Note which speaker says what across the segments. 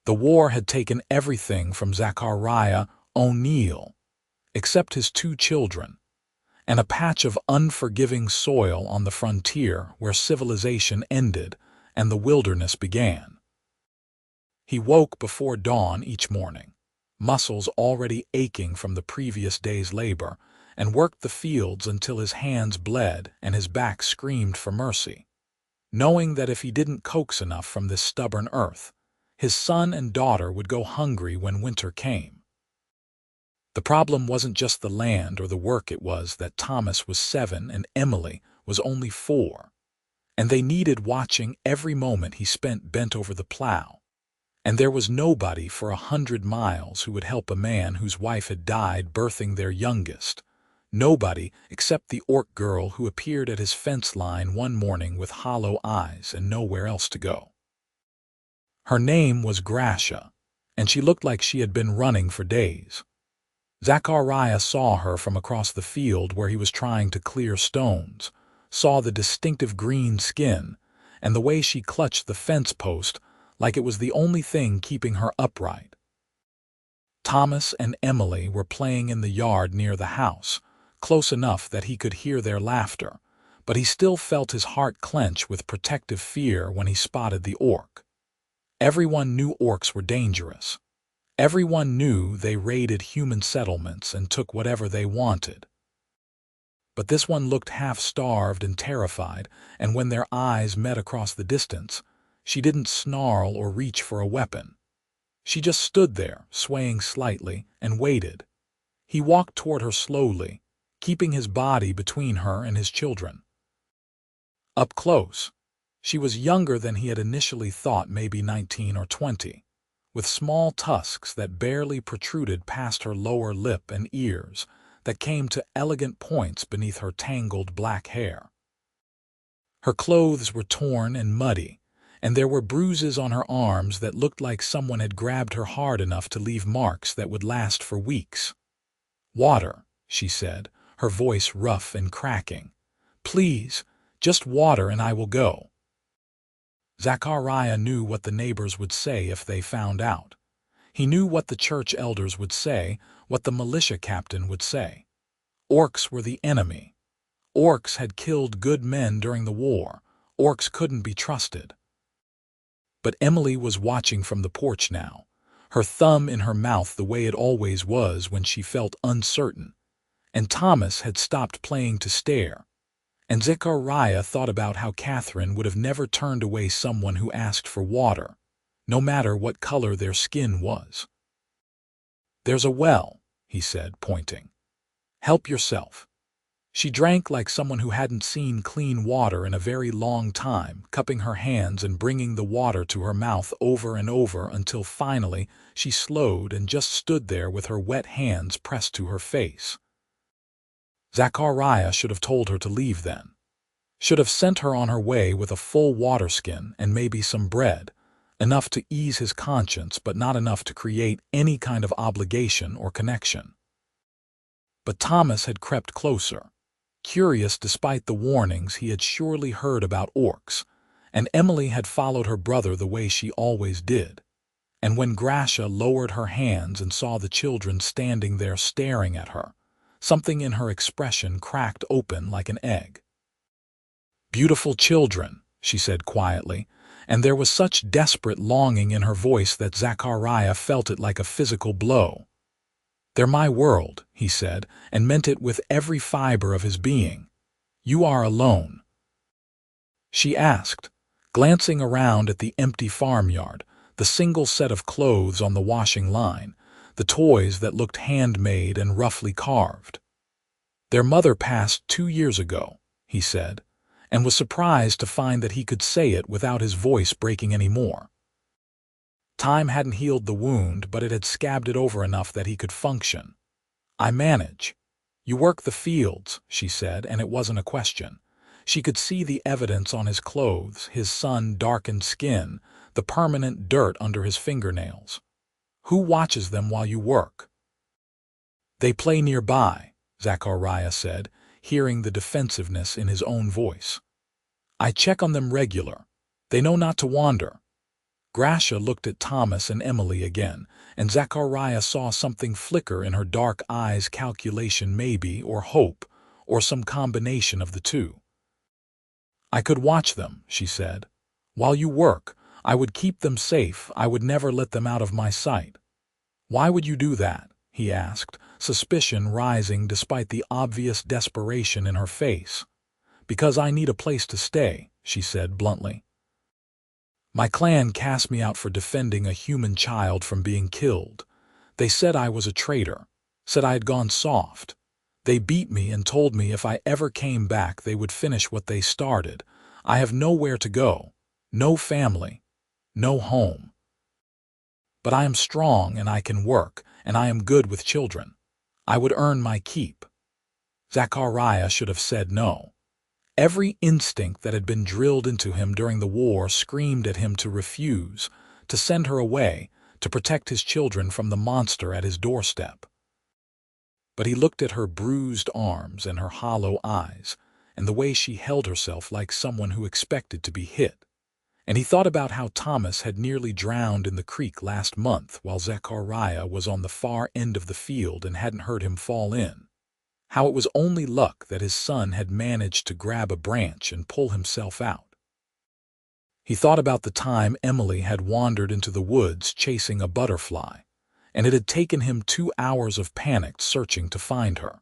Speaker 1: The war had taken everything from Zachariah O'Neill, except his 2 children, and a patch of unforgiving soil on the frontier where civilization ended and the wilderness began. He woke before dawn each morning, muscles already aching from the previous day's labor, and worked the fields until his hands bled and his back screamed for mercy, knowing that if he didn't coax enough from this stubborn earth, his son and daughter would go hungry when winter came. The problem wasn't just the land or the work, it was that Thomas was 7 and Emily was only 4, and they needed watching every moment he spent bent over the plow. And there was nobody for 100 miles who would help a man whose wife had died birthing their youngest. Nobody except the orc girl who appeared at his fence line one morning with hollow eyes and nowhere else to go. Her name was Grasha, and she looked like she had been running for days. Zachariah saw her from across the field where he was trying to clear stones, saw the distinctive green skin, and the way she clutched the fence post like it was the only thing keeping her upright. Thomas and Emily were playing in the yard near the house, close enough that he could hear their laughter, but he still felt his heart clench with protective fear when he spotted the orc. Everyone knew orcs were dangerous. Everyone knew they raided human settlements and took whatever they wanted. But this one looked half-starved and terrified, and when their eyes met across the distance, she didn't snarl or reach for a weapon. She just stood there, swaying slightly, and waited. He walked toward her slowly, keeping his body between her and his children. Up close, she was younger than he had initially thought, maybe 19 or 20, with small tusks that barely protruded past her lower lip and ears that came to elegant points beneath her tangled black hair. Her clothes were torn and muddy, and there were bruises on her arms that looked like someone had grabbed her hard enough to leave marks that would last for weeks. "Water," she said, her voice rough and cracking. "Please, just water and I will go." Zachariah knew what the neighbors would say if they found out. He knew what the church elders would say, what the militia captain would say. Orcs were the enemy. Orcs had killed good men during the war. Orcs couldn't be trusted. But Emily was watching from the porch now, her thumb in her mouth the way it always was when she felt uncertain. And Thomas had stopped playing to stare. And Zachariah thought about how Catherine would have never turned away someone who asked for water, no matter what color their skin was. "There's a well," he said, pointing. "Help yourself." She drank like someone who hadn't seen clean water in a very long time, cupping her hands and bringing the water to her mouth over and over until finally she slowed and just stood there with her wet hands pressed to her face. Zachariah should have told her to leave then. Should have sent her on her way with a full water skin and maybe some bread, enough to ease his conscience but not enough to create any kind of obligation or connection. But Thomas had crept closer, curious despite the warnings he had surely heard about orcs, and Emily had followed her brother the way she always did. And when Grasha lowered her hands and saw the children standing there staring at her, something in her expression cracked open like an egg. "Beautiful children," she said quietly, and there was such desperate longing in her voice that Zachariah felt it like a physical blow. "They're my world," he said, and meant it with every fiber of his being. "You are alone?" She asked, glancing around at the empty farmyard, the single set of clothes on the washing line, the toys that looked handmade and roughly carved. "Their mother passed 2 years ago," he said, and was surprised to find that he could say it without his voice breaking any more. Time hadn't healed the wound, but it had scabbed it over enough that he could function. "I manage." "You work the fields," she said, and it wasn't a question. She could see the evidence on his clothes, his sun-darkened skin, the permanent dirt under his fingernails. "Who watches them while you work?" "They play nearby," Zachariah said, hearing the defensiveness in his own voice. "I check on them regular. They know not to wander." Grasha looked at Thomas and Emily again, and Zachariah saw something flicker in her dark eyes, calculation maybe, or hope, or some combination of the two. "I could watch them," she said. "While you work, I would keep them safe. I would never let them out of my sight." "Why would you do that?" he asked, suspicion rising despite the obvious desperation in her face. "Because I need a place to stay," she said bluntly. "My clan cast me out for defending a human child from being killed. They said I was a traitor, said I had gone soft. They beat me and told me if I ever came back they would finish what they started. I have nowhere to go, no family, no home. But I am strong and I can work, and I am good with children. I would earn my keep." Zachariah should have said no. Every instinct that had been drilled into him during the war screamed at him to refuse, to send her away, to protect his children from the monster at his doorstep. But he looked at her bruised arms and her hollow eyes, and the way she held herself like someone who expected to be hit. And he thought about how Thomas had nearly drowned in the creek last month while Zachariah was on the far end of the field and hadn't heard him fall in. How it was only luck that his son had managed to grab a branch and pull himself out. He thought about the time Emily had wandered into the woods chasing a butterfly, and it had taken him 2 hours of panicked searching to find her.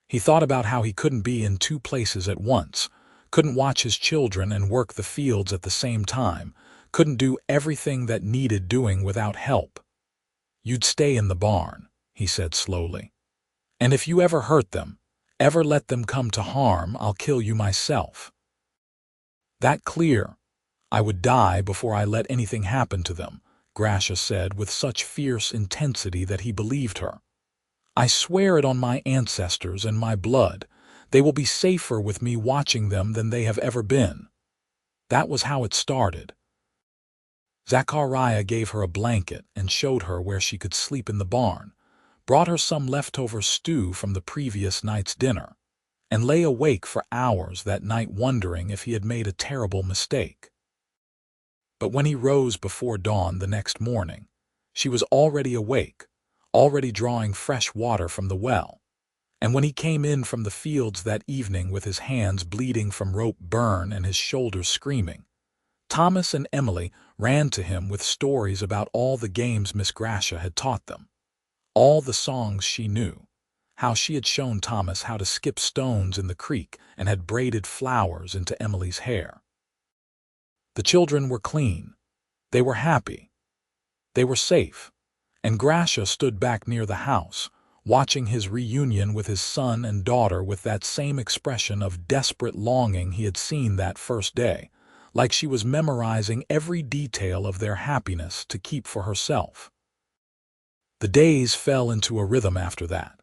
Speaker 1: He thought about how he couldn't be in 2 places at once, couldn't watch his children and work the fields at the same time, couldn't do everything that needed doing without help. "You'd stay in the barn," he said slowly. "And if you ever hurt them, ever let them come to harm, I'll kill you myself." "That clear? I would die before I let anything happen to them," Grasha said with such fierce intensity that he believed her. "I swear it on my ancestors and my blood. They will be safer with me watching them than they have ever been." That was how it started. Zachariah gave her a blanket and showed her where she could sleep in the barn, brought her some leftover stew from the previous night's dinner, and lay awake for hours that night wondering if he had made a terrible mistake. But when he rose before dawn the next morning, she was already awake, already drawing fresh water from the well. And when he came in from the fields that evening with his hands bleeding from rope burn and his shoulders screaming, Thomas and Emily ran to him with stories about all the games Miss Grasha had taught them, all the songs she knew, how she had shown Thomas how to skip stones in the creek and had braided flowers into Emily's hair. The children were clean. They were happy. They were safe. And Grasha stood back near the house, watching his reunion with his son and daughter with that same expression of desperate longing he had seen that first day, like she was memorizing every detail of their happiness to keep for herself. The days fell into a rhythm after that.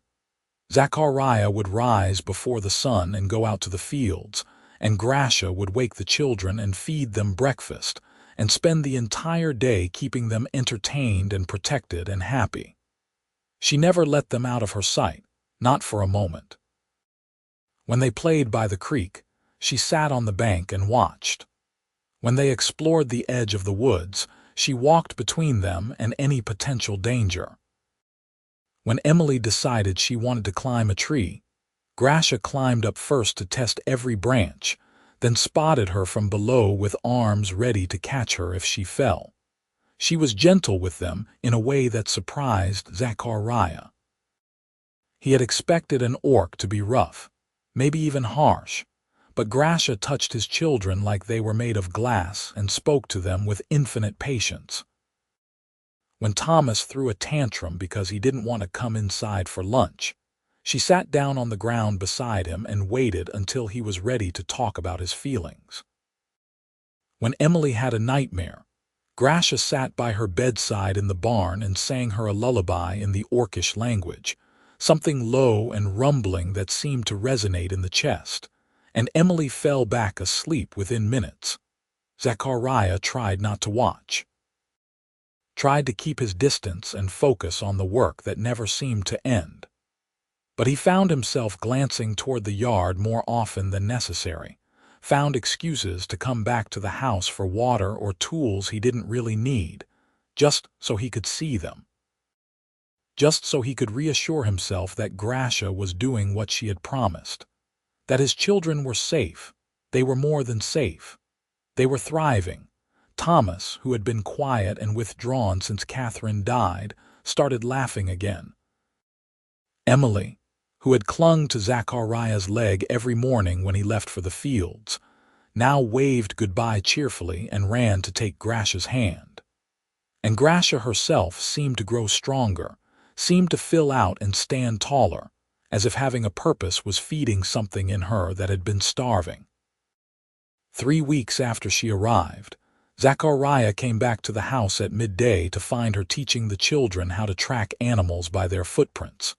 Speaker 1: Zachariah would rise before the sun and go out to the fields, and Grasha would wake the children and feed them breakfast, and spend the entire day keeping them entertained and protected and happy. She never let them out of her sight, not for a moment. When they played by the creek, she sat on the bank and watched. When they explored the edge of the woods, she walked between them and any potential danger. When Emily decided she wanted to climb a tree, Grasha climbed up first to test every branch, then spotted her from below with arms ready to catch her if she fell. She was gentle with them in a way that surprised Zachariah. He had expected an orc to be rough, maybe even harsh, but Grasha touched his children like they were made of glass and spoke to them with infinite patience. When Thomas threw a tantrum because he didn't want to come inside for lunch, she sat down on the ground beside him and waited until he was ready to talk about his feelings. When Emily had a nightmare, Grasha sat by her bedside in the barn and sang her a lullaby in the orcish language, something low and rumbling that seemed to resonate in the chest, and Emily fell back asleep within minutes. Zachariah tried not to watch, tried to keep his distance and focus on the work that never seemed to end. But he found himself glancing toward the yard more often than necessary, found excuses to come back to the house for water or tools he didn't really need, just so he could see them. Just so he could reassure himself that Grasha was doing what she had promised, that his children were safe. They were more than safe. They were thriving. Thomas, who had been quiet and withdrawn since Catherine died, started laughing again. Emily, who had clung to Zachariah's leg every morning when he left for the fields, now waved goodbye cheerfully and ran to take Grasha's hand. And Grasha herself seemed to grow stronger, seemed to fill out and stand taller, as if having a purpose was feeding something in her that had been starving. 3 weeks after she arrived, Zachariah came back to the house at midday to find her teaching the children how to track animals by their footprints.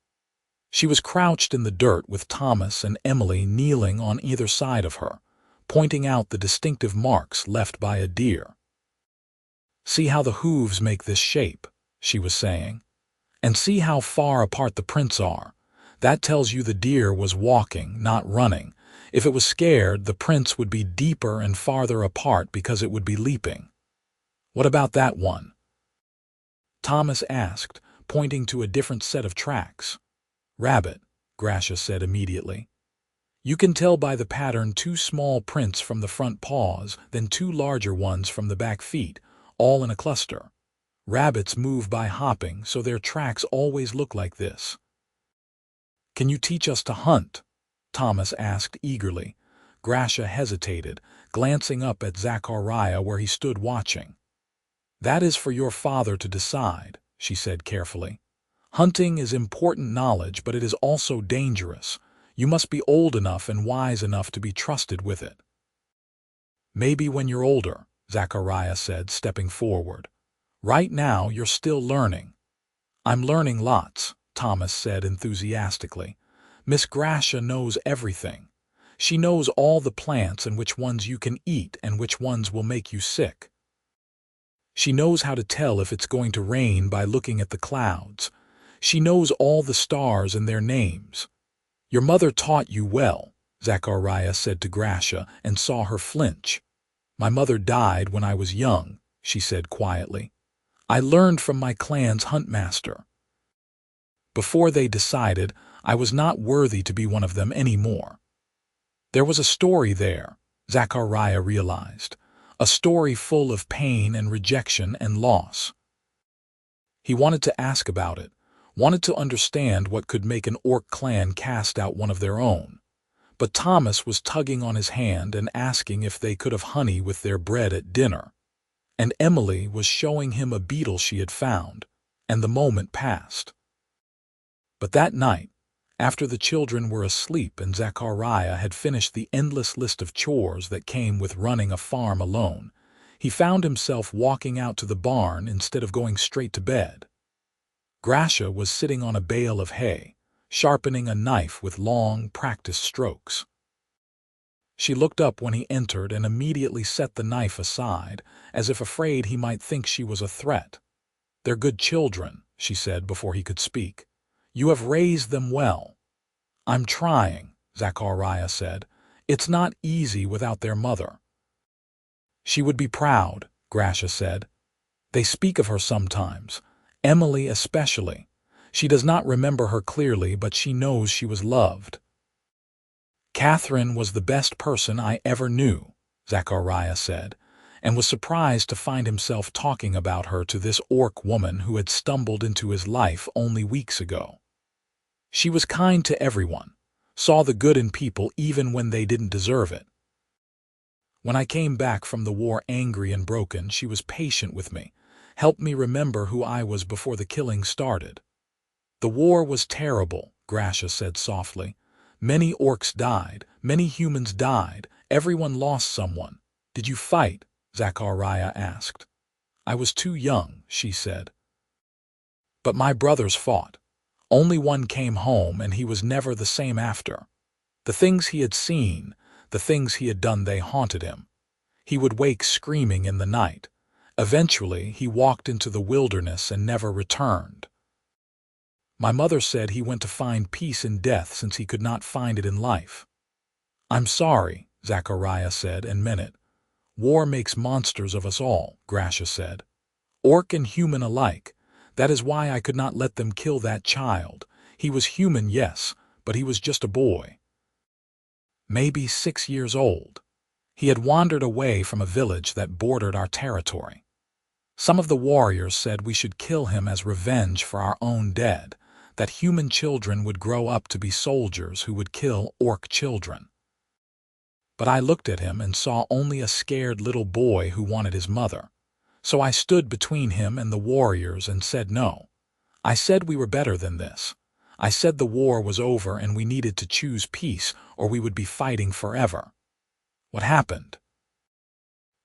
Speaker 1: She was crouched in the dirt with Thomas and Emily kneeling on either side of her, pointing out the distinctive marks left by a deer. "See how the hooves make this shape," she was saying. "And see how far apart the prints are. That tells you the deer was walking, not running. If it was scared, the prints would be deeper and farther apart because it would be leaping." "What about that one?" Thomas asked, pointing to a different set of tracks. "Rabbit," Grasha said immediately. "You can tell by the pattern 2 small prints from the front paws, then 2 larger ones from the back feet, all in a cluster. Rabbits move by hopping, so their tracks always look like this." "Can you teach us to hunt?" Thomas asked eagerly. Grasha hesitated, glancing up at Zachariah where he stood watching. "That is for your father to decide," she said carefully. "Hunting is important knowledge, but it is also dangerous. You must be old enough and wise enough to be trusted with it." "Maybe when you're older," Zachariah said, stepping forward. "Right now, you're still learning." "I'm learning lots," Thomas said enthusiastically. "Miss Grasha knows everything. She knows all the plants and which ones you can eat and which ones will make you sick. She knows how to tell if it's going to rain by looking at the clouds. She knows all the stars and their names." "Your mother taught you well," Zachariah said to Grasha, and saw her flinch. "My mother died when I was young," she said quietly. "I learned from my clan's huntmaster. Before they decided, I was not worthy to be one of them anymore." There was a story there, Zachariah realized, a story full of pain and rejection and loss. He wanted to ask about it, wanted to understand what could make an orc clan cast out one of their own. But Thomas was tugging on his hand and asking if they could have honey with their bread at dinner. And Emily was showing him a beetle she had found, and the moment passed. But that night, after the children were asleep and Zachariah had finished the endless list of chores that came with running a farm alone, he found himself walking out to the barn instead of going straight to bed. Grasha was sitting on a bale of hay, sharpening a knife with long, practiced strokes. She looked up when he entered and immediately set the knife aside, as if afraid he might think she was a threat. "They're good children," she said before he could speak. "You have raised them well." "I'm trying," Zachariah said. "It's not easy without their mother." "She would be proud," Grasha said. "They speak of her sometimes, Emily especially. She does not remember her clearly, but she knows she was loved." "Catherine was the best person I ever knew," Zachariah said, and was surprised to find himself talking about her to this orc woman who had stumbled into his life only weeks ago. "She was kind to everyone, saw the good in people even when they didn't deserve it. When I came back from the war angry and broken, she was patient with me, helped me remember who I was before the killing started." "The war was terrible," Grasha said softly. "Many orcs died, many humans died, everyone lost someone. Did you fight?" Zachariah asked. "I was too young," she said. "But my brothers fought. Only one came home, and he was never the same after. The things he had seen, the things he had done, they haunted him. He would wake screaming in the night. Eventually, he walked into the wilderness and never returned. My mother said he went to find peace in death since he could not find it in life." "I'm sorry," Zachariah said, and meant it. War makes monsters of us all, Grasha said. Orc and human alike. That is why I could not let them kill that child. He was human, yes, but he was just a boy. Maybe 6 years old. He had wandered away from a village that bordered our territory. Some of the warriors said we should kill him as revenge for our own dead, that human children would grow up to be soldiers who would kill orc children. But I looked at him and saw only a scared little boy who wanted his mother. So I stood between him and the warriors and said no. I said we were better than this. I said the war was over and we needed to choose peace or we would be fighting forever. What happened?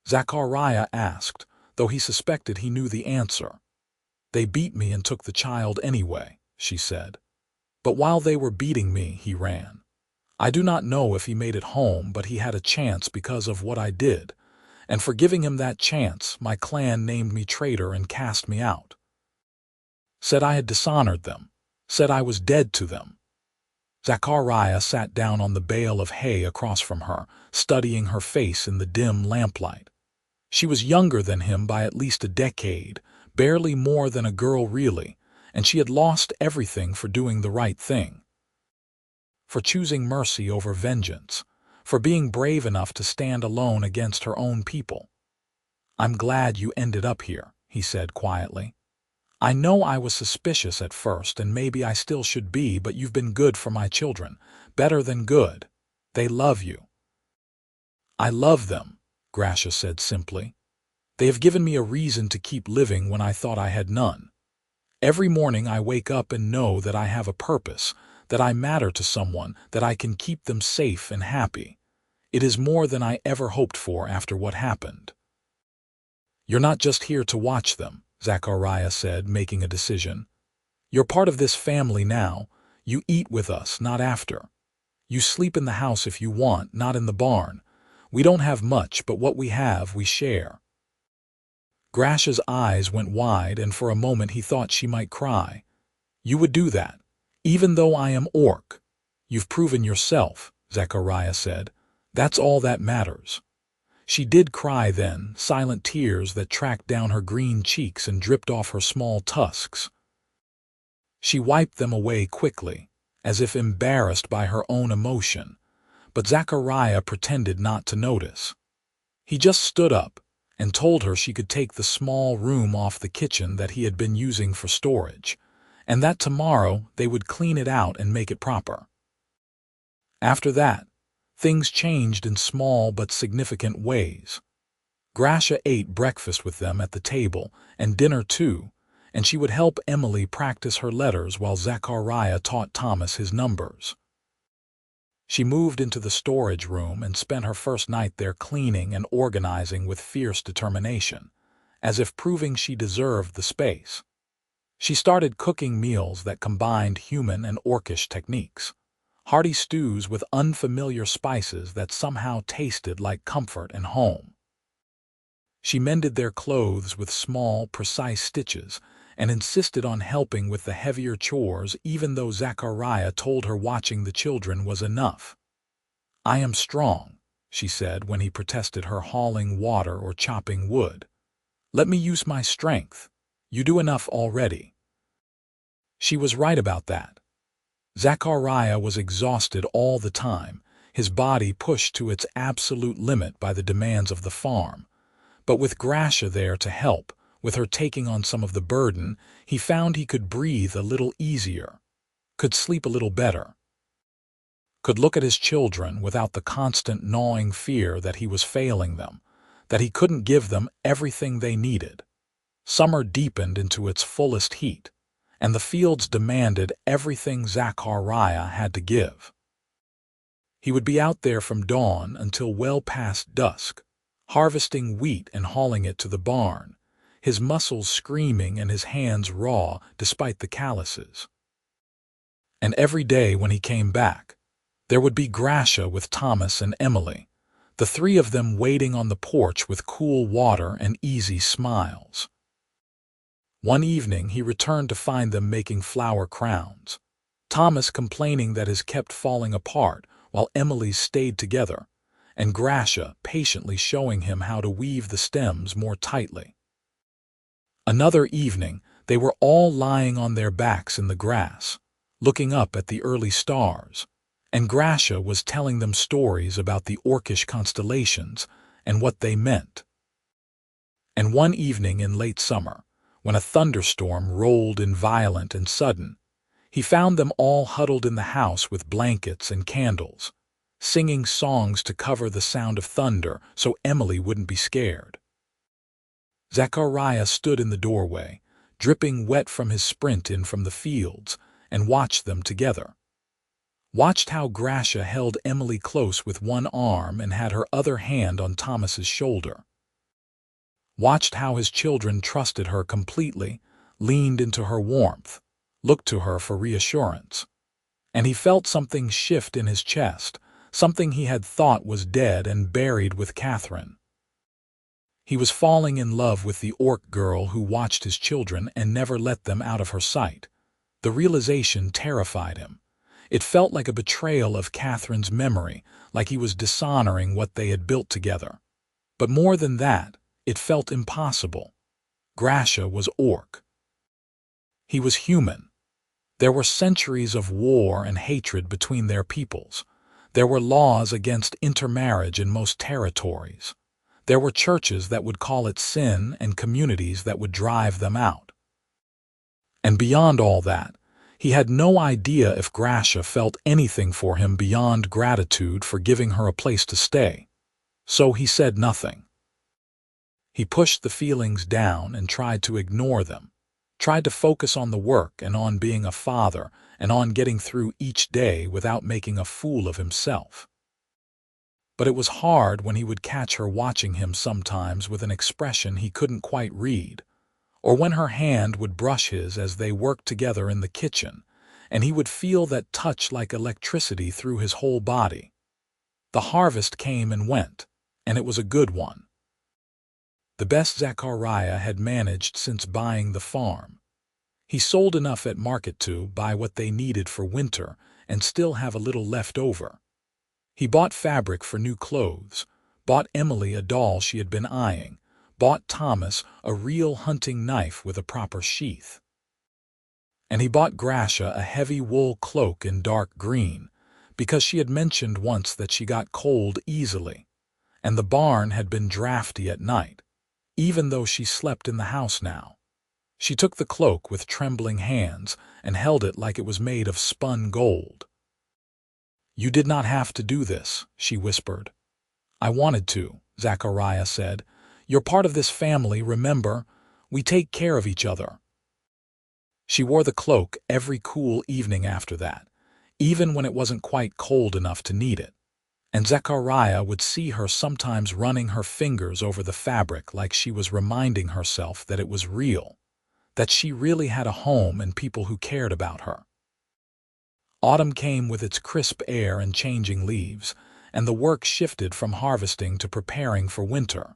Speaker 1: Zachariah asked, though he suspected he knew the answer. They beat me and took the child anyway, she said. But while they were beating me, he ran. I do not know if he made it home, but he had a chance because of what I did. And for giving him that chance, my clan named me traitor and cast me out. Said I had dishonored them. Said I was dead to them. Zachariah sat down on the bale of hay across from her, studying her face in the dim lamplight. She was younger than him by at least a decade, barely more than a girl really, and she had lost everything for doing the right thing. For choosing mercy over vengeance, for being brave enough to stand alone against her own people. I'm glad you ended up here, he said quietly. I know I was suspicious at first, and maybe I still should be, but you've been good for my children, better than good. They love you. I love them, Grasha said simply. They have given me a reason to keep living when I thought I had none. Every morning I wake up and know that I have a purpose, that I matter to someone, that I can keep them safe and happy. It is more than I ever hoped for after what happened. You're not just here to watch them, Zachariah said, making a decision. You're part of this family now. You eat with us, not after. You sleep in the house if you want, not in the barn. We don't have much, but what we have, we share. Grasha's eyes went wide, and for a moment he thought she might cry. You would do that, even though I am orc. You've proven yourself, Zachariah said. That's all that matters. She did cry then, silent tears that tracked down her green cheeks and dripped off her small tusks. She wiped them away quickly, as if embarrassed by her own emotion, but Zachariah pretended not to notice. He just stood up and told her she could take the small room off the kitchen that he had been using for storage, and that tomorrow they would clean it out and make it proper. After that, things changed in small but significant ways. Grasha ate breakfast with them at the table, and dinner too, and she would help Emily practice her letters while Zachariah taught Thomas his numbers. She moved into the storage room and spent her first night there cleaning and organizing with fierce determination, as if proving she deserved the space. She started cooking meals that combined human and orcish techniques. Hearty stews with unfamiliar spices that somehow tasted like comfort and home. She mended their clothes with small, precise stitches and insisted on helping with the heavier chores even though Zachariah told her watching the children was enough. I am strong, she said when he protested her hauling water or chopping wood. Let me use my strength. You do enough already. She was right about that. Zachariah was exhausted all the time, his body pushed to its absolute limit by the demands of the farm. But with Grasha there to help, with her taking on some of the burden, he found he could breathe a little easier, could sleep a little better, could look at his children without the constant gnawing fear that he was failing them, that he couldn't give them everything they needed. Summer deepened into its fullest heat, and the fields demanded everything Zachariah had to give. He would be out there from dawn until well past dusk, harvesting wheat and hauling it to the barn, his muscles screaming and his hands raw despite the calluses. And every day when he came back, there would be Grasha with Thomas and Emily, the three of them waiting on the porch with cool water and easy smiles. One evening he returned to find them making flower crowns, Thomas complaining that his kept falling apart while Emily's stayed together, and Grasha patiently showing him how to weave the stems more tightly. Another evening, they were all lying on their backs in the grass, looking up at the early stars, and Grasha was telling them stories about the orcish constellations and what they meant. And one evening in late summer, when a thunderstorm rolled in violent and sudden, he found them all huddled in the house with blankets and candles, singing songs to cover the sound of thunder so Emily wouldn't be scared. Zachariah stood in the doorway, dripping wet from his sprint in from the fields, and watched them together. Watched how Grasha held Emily close with one arm and had her other hand on Thomas's shoulder. Watched how his children trusted her completely, leaned into her warmth, looked to her for reassurance. And he felt something shift in his chest, something he had thought was dead and buried with Catherine. He was falling in love with the orc girl who watched his children and never let them out of her sight. The realization terrified him. It felt like a betrayal of Catherine's memory, like he was dishonoring what they had built together. But more than that, it felt impossible. Grasha was orc. He was human. There were centuries of war and hatred between their peoples. There were laws against intermarriage in most territories. There were churches that would call it sin and communities that would drive them out. And beyond all that, he had no idea if Grasha felt anything for him beyond gratitude for giving her a place to stay. So he said nothing. He pushed the feelings down and tried to ignore them, tried to focus on the work and on being a father and on getting through each day without making a fool of himself. But it was hard when he would catch her watching him sometimes with an expression he couldn't quite read, or when her hand would brush his as they worked together in the kitchen, and he would feel that touch like electricity through his whole body. The harvest came and went, and it was a good one. The best Zachariah had managed since buying the farm. He sold enough at market to buy what they needed for winter and still have a little left over. He bought fabric for new clothes, bought Emily a doll she had been eyeing, bought Thomas a real hunting knife with a proper sheath. And he bought Grasha a heavy wool cloak in dark green, because she had mentioned once that she got cold easily, and the barn had been drafty at night, even though she slept in the house now. She took the cloak with trembling hands and held it like it was made of spun gold. "You did not have to do this," she whispered. "I wanted to," Zachariah said. "You're part of this family, remember? We take care of each other." She wore the cloak every cool evening after that, even when it wasn't quite cold enough to need it. And Zachariah would see her sometimes running her fingers over the fabric like she was reminding herself that it was real, that she really had a home and people who cared about her. Autumn came with its crisp air and changing leaves, and the work shifted from harvesting to preparing for winter.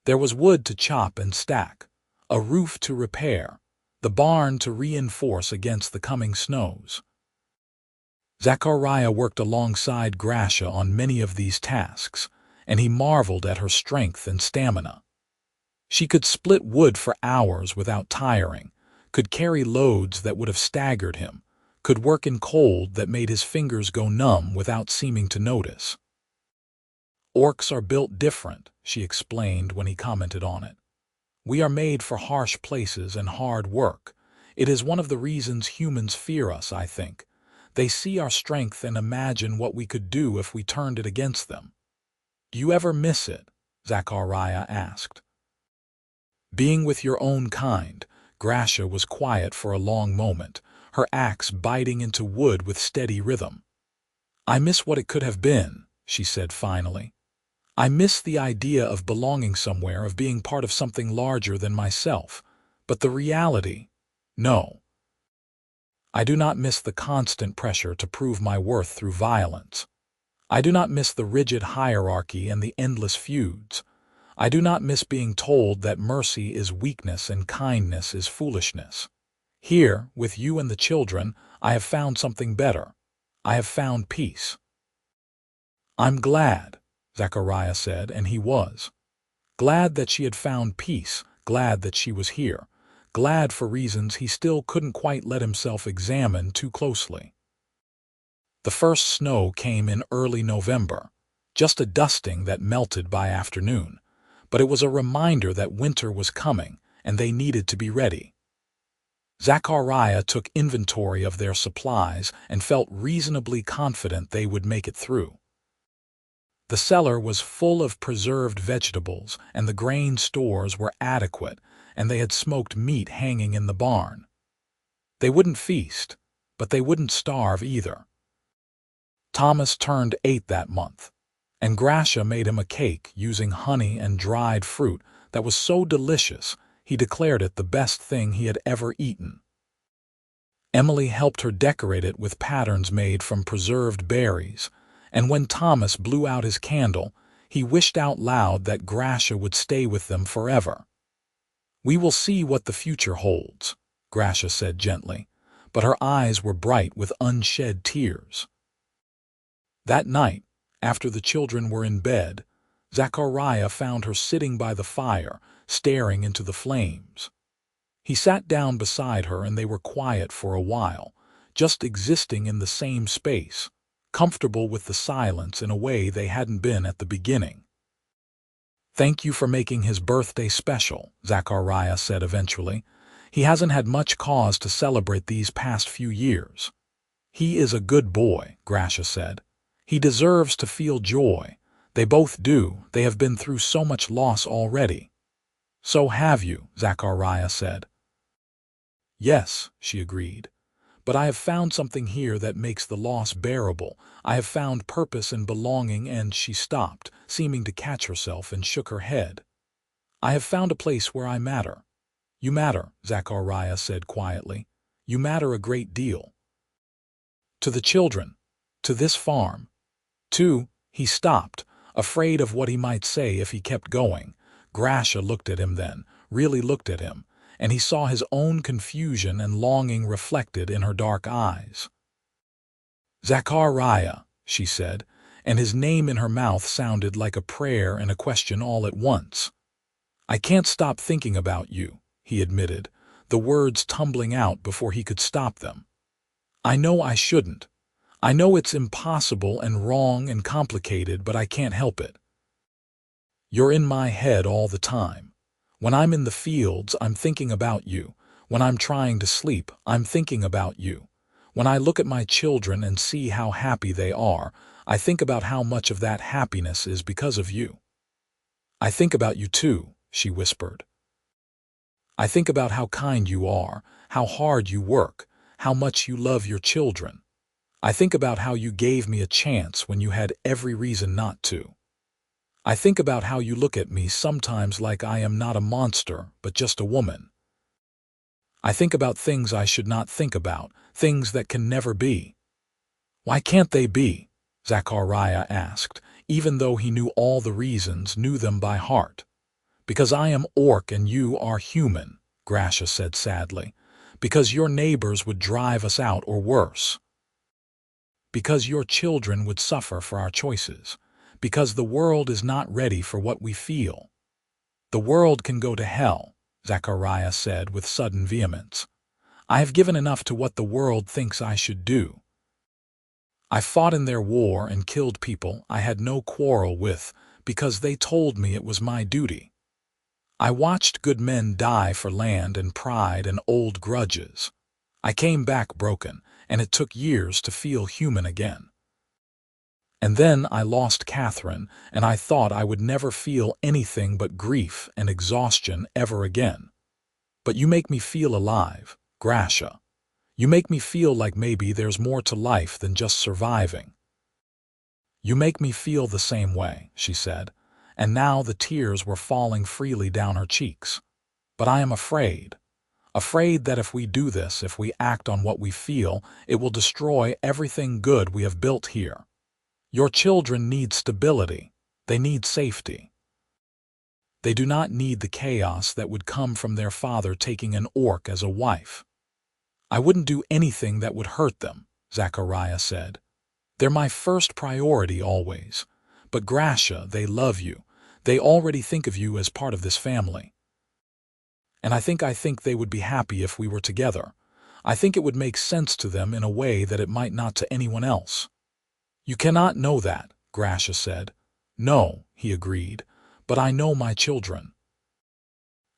Speaker 1: There was wood to chop and stack, a roof to repair, the barn to reinforce against the coming snows. Zachariah worked alongside Grasha on many of these tasks, and he marveled at her strength and stamina. She could split wood for hours without tiring, could carry loads that would have staggered him, could work in cold that made his fingers go numb without seeming to notice. "Orcs are built different," she explained when he commented on it. "We are made for harsh places and hard work. It is one of the reasons humans fear us, I think. They see our strength and imagine what we could do if we turned it against them." "Do you ever miss it?" Zachariah asked. Being with your own kind, Grasha was quiet for a long moment, her axe biting into wood with steady rhythm. "I miss what it could have been," she said finally. "I miss the idea of belonging somewhere, of being part of something larger than myself. But the reality, no. I do not miss the constant pressure to prove my worth through violence. I do not miss the rigid hierarchy and the endless feuds. I do not miss being told that mercy is weakness and kindness is foolishness. Here, with you and the children, I have found something better. I have found peace." "I'm glad," Zachariah said, and he was. Glad that she had found peace, glad that she was here, glad for reasons he still couldn't quite let himself examine too closely. The first snow came in early November, just a dusting that melted by afternoon, but it was a reminder that winter was coming and they needed to be ready. Zachariah took inventory of their supplies and felt reasonably confident they would make it through. The cellar was full of preserved vegetables, and the grain stores were adequate, and they had smoked meat hanging in the barn. They wouldn't feast, but they wouldn't starve either. Thomas turned 8 that month, and Grasha made him a cake using honey and dried fruit that was so delicious he declared it the best thing he had ever eaten. Emily helped her decorate it with patterns made from preserved berries, and when Thomas blew out his candle, he wished out loud that Grasha would stay with them forever. "We will see what the future holds," Grasha said gently, but her eyes were bright with unshed tears. That night, after the children were in bed, Zachariah found her sitting by the fire, staring into the flames. He sat down beside her and they were quiet for a while, just existing in the same space, comfortable with the silence in a way they hadn't been at the beginning. "Thank you for making his birthday special," Zachariah said eventually. "He hasn't had much cause to celebrate these past few years." "He is a good boy," Grasha said. "He deserves to feel joy. They both do. They have been through so much loss already." "So have you," Zachariah said. "Yes," she agreed. "But I have found something here that makes the loss bearable. I have found purpose and belonging," and she stopped, seeming to catch herself, and shook her head. "I have found a place where I matter." "You matter," Zachariah said quietly. "You matter a great deal. To the children, to this farm, to—" He stopped, afraid of what he might say if he kept going. Grasha looked at him then, really looked at him, and he saw his own confusion and longing reflected in her dark eyes. "Zachariah," she said, and his name in her mouth sounded like a prayer and a question all at once. "I can't stop thinking about you," he admitted, the words tumbling out before he could stop them. "I know I shouldn't. I know it's impossible and wrong and complicated, but I can't help it. You're in my head all the time. When I'm in the fields, I'm thinking about you. When I'm trying to sleep, I'm thinking about you. When I look at my children and see how happy they are, I think about how much of that happiness is because of you. I think about you too," she whispered. "I think about how kind you are, how hard you work, how much you love your children. I think about how you gave me a chance when you had every reason not to. I think about how you look at me sometimes like I am not a monster, but just a woman. I think about things I should not think about, things that can never be." "Why can't they be?" Zachariah asked, even though he knew all the reasons, knew them by heart. "Because I am orc and you are human," Grasha said sadly. "Because your neighbors would drive us out or worse. Because your children would suffer for our choices. Because the world is not ready for what we feel." "The world can go to hell," Zachariah said with sudden vehemence. "I have given enough to what the world thinks I should do. I fought in their war and killed people I had no quarrel with because they told me it was my duty. I watched good men die for land and pride and old grudges. I came back broken, and it took years to feel human again. And then I lost Catherine, and I thought I would never feel anything but grief and exhaustion ever again. But you make me feel alive, Grasha. You make me feel like maybe there's more to life than just surviving." "You make me feel the same way," she said, and now the tears were falling freely down her cheeks. "But I am afraid. Afraid that if we do this, if we act on what we feel, it will destroy everything good we have built here. Your children need stability. They need safety. They do not need the chaos that would come from their father taking an orc as a wife." "I wouldn't do anything that would hurt them," Zachariah said. "They're my first priority always. But Grasha, they love you. They already think of you as part of this family. And I think they would be happy if we were together. I think it would make sense to them in a way that it might not to anyone else." "You cannot know that," Grasha said. "No," he agreed, "but I know my children.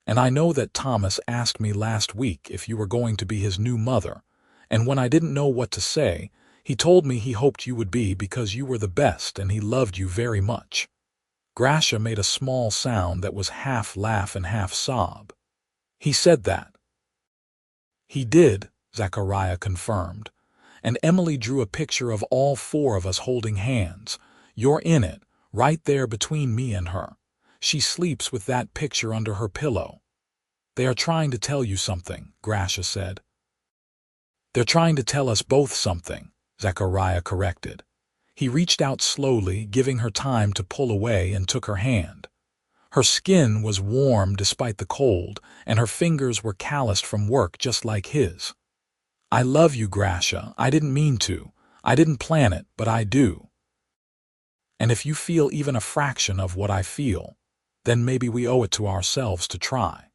Speaker 1: And I know that Thomas asked me last week if you were going to be his new mother, and when I didn't know what to say, he told me he hoped you would be because you were the best and he loved you very much." Grasha made a small sound that was half laugh and half sob. "He said that." "He did," Zachariah confirmed, "and Emily drew a picture of all four of us holding hands. You're in it, right there between me and her. She sleeps with that picture under her pillow." "They are trying to tell you something," Grasha said. "They're trying to tell us both something," Zachariah corrected. He reached out slowly, giving her time to pull away, and took her hand. Her skin was warm despite the cold, and her fingers were calloused from work just like his. "I love you, Grasha. I didn't mean to. I didn't plan it, but I do. And if you feel even a fraction of what I feel, then maybe we owe it to ourselves to try.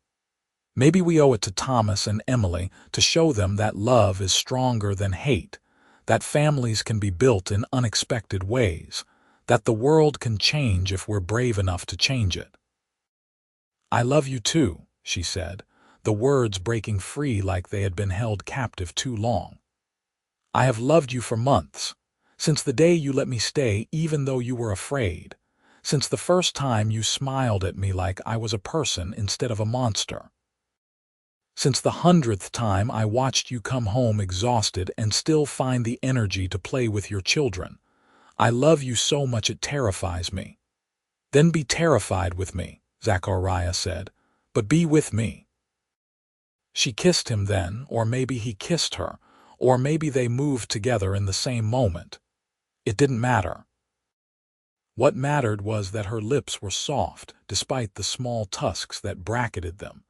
Speaker 1: Maybe we owe it to Thomas and Emily to show them that love is stronger than hate, that families can be built in unexpected ways, that the world can change if we're brave enough to change it." "I love you too," she said, the words breaking free like they had been held captive too long. "I have loved you for months, since the day you let me stay even though you were afraid, since the first time you smiled at me like I was a person instead of a monster. Since the 100th time I watched you come home exhausted and still find the energy to play with your children. I love you so much it terrifies me." "Then be terrified with me," Zachariah said, "but be with me." She kissed him then, or maybe he kissed her, or maybe they moved together in the same moment. It didn't matter. What mattered was that her lips were soft despite the small tusks that bracketed them,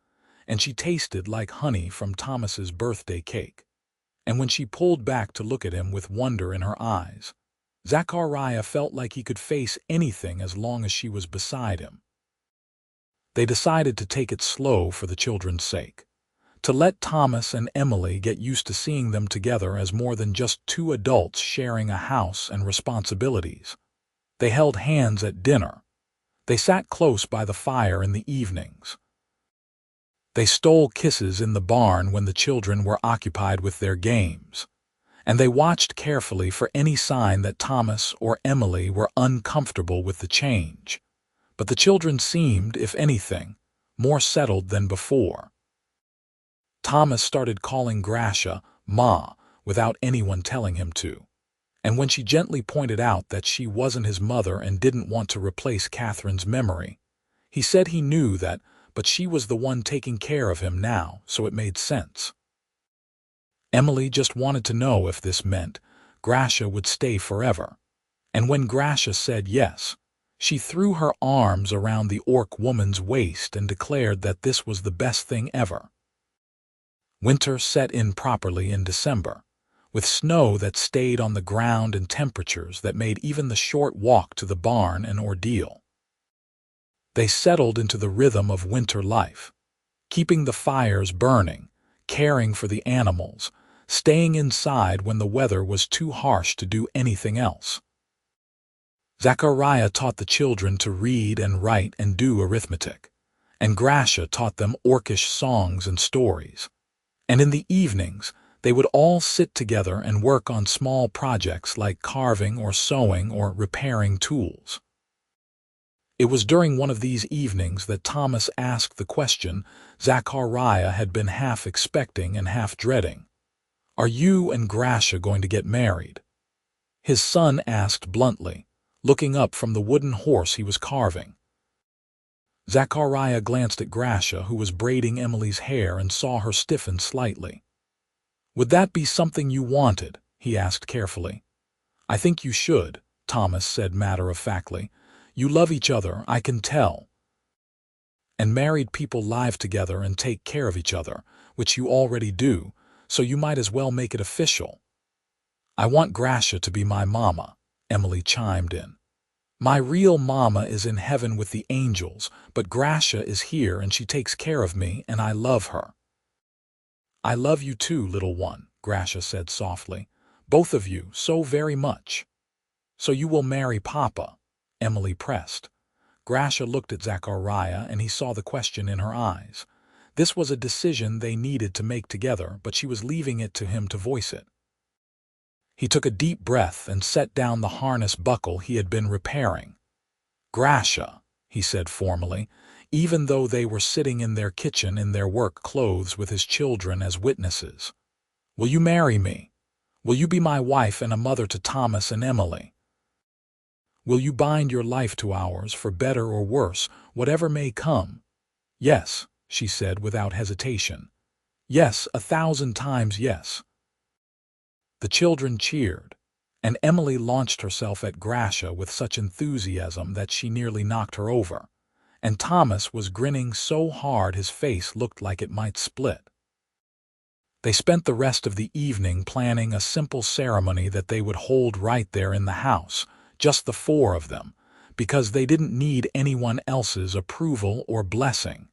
Speaker 1: and she tasted like honey from Thomas's birthday cake. And when she pulled back to look at him with wonder in her eyes, Zachariah felt like he could face anything as long as she was beside him. They decided to take it slow for the children's sake, to let Thomas and Emily get used to seeing them together as more than just two adults sharing a house and responsibilities. They held hands at dinner. They sat close by the fire in the evenings. They stole kisses in the barn when the children were occupied with their games, and they watched carefully for any sign that Thomas or Emily were uncomfortable with the change. But the children seemed, if anything, more settled than before. Thomas started calling Grasha Ma without anyone telling him to, and when she gently pointed out that she wasn't his mother and didn't want to replace Catherine's memory, he said he knew that, but she was the one taking care of him now, so it made sense. Emily just wanted to know if this meant Grasha would stay forever, and when Grasha said yes, she threw her arms around the orc woman's waist and declared that this was the best thing ever. Winter set in properly in December, with snow that stayed on the ground and temperatures that made even the short walk to the barn an ordeal. They settled into the rhythm of winter life, keeping the fires burning, caring for the animals, staying inside when the weather was too harsh to do anything else. Zachariah taught the children to read and write and do arithmetic, and Grasha taught them orcish songs and stories. And in the evenings, they would all sit together and work on small projects like carving or sewing or repairing tools. It was during one of these evenings that Thomas asked the question Zachariah had been half expecting and half dreading. "Are you and Grasha going to get married?" His son asked bluntly, looking up from the wooden horse he was carving. Zachariah glanced at Grasha, who was braiding Emily's hair, and saw her stiffen slightly. "Would that be something you wanted?" he asked carefully. "I think you should," Thomas said matter-of-factly. "You love each other, I can tell. And married people live together and take care of each other, which you already do, so you might as well make it official." "I want Grasha to be my mama," Emily chimed in. My real mama is in heaven with the angels, but Grasha is here and she takes care of me and I love her." "I love you too, little one," Grasha said softly. "Both of you, so very much." "So you will marry Papa?" Emily pressed. Grasha looked at Zachariah and he saw the question in her eyes. This was a decision they needed to make together, but she was leaving it to him to voice it. He took a deep breath and set down the harness buckle he had been repairing. "Grasha," he said formally, even though they were sitting in their kitchen in their work clothes with his children as witnesses. "Will you marry me? Will you be my wife and a mother to Thomas and Emily? Will you bind your life to ours for better or worse, whatever may come?" "Yes," she said without hesitation. "Yes, 1,000 times yes." The children cheered, and Emily launched herself at Grasha with such enthusiasm that she nearly knocked her over, and Thomas was grinning so hard his face looked like it might split. They spent the rest of the evening planning a simple ceremony that they would hold right there in the house, just the four of them, because they didn't need anyone else's approval or blessing.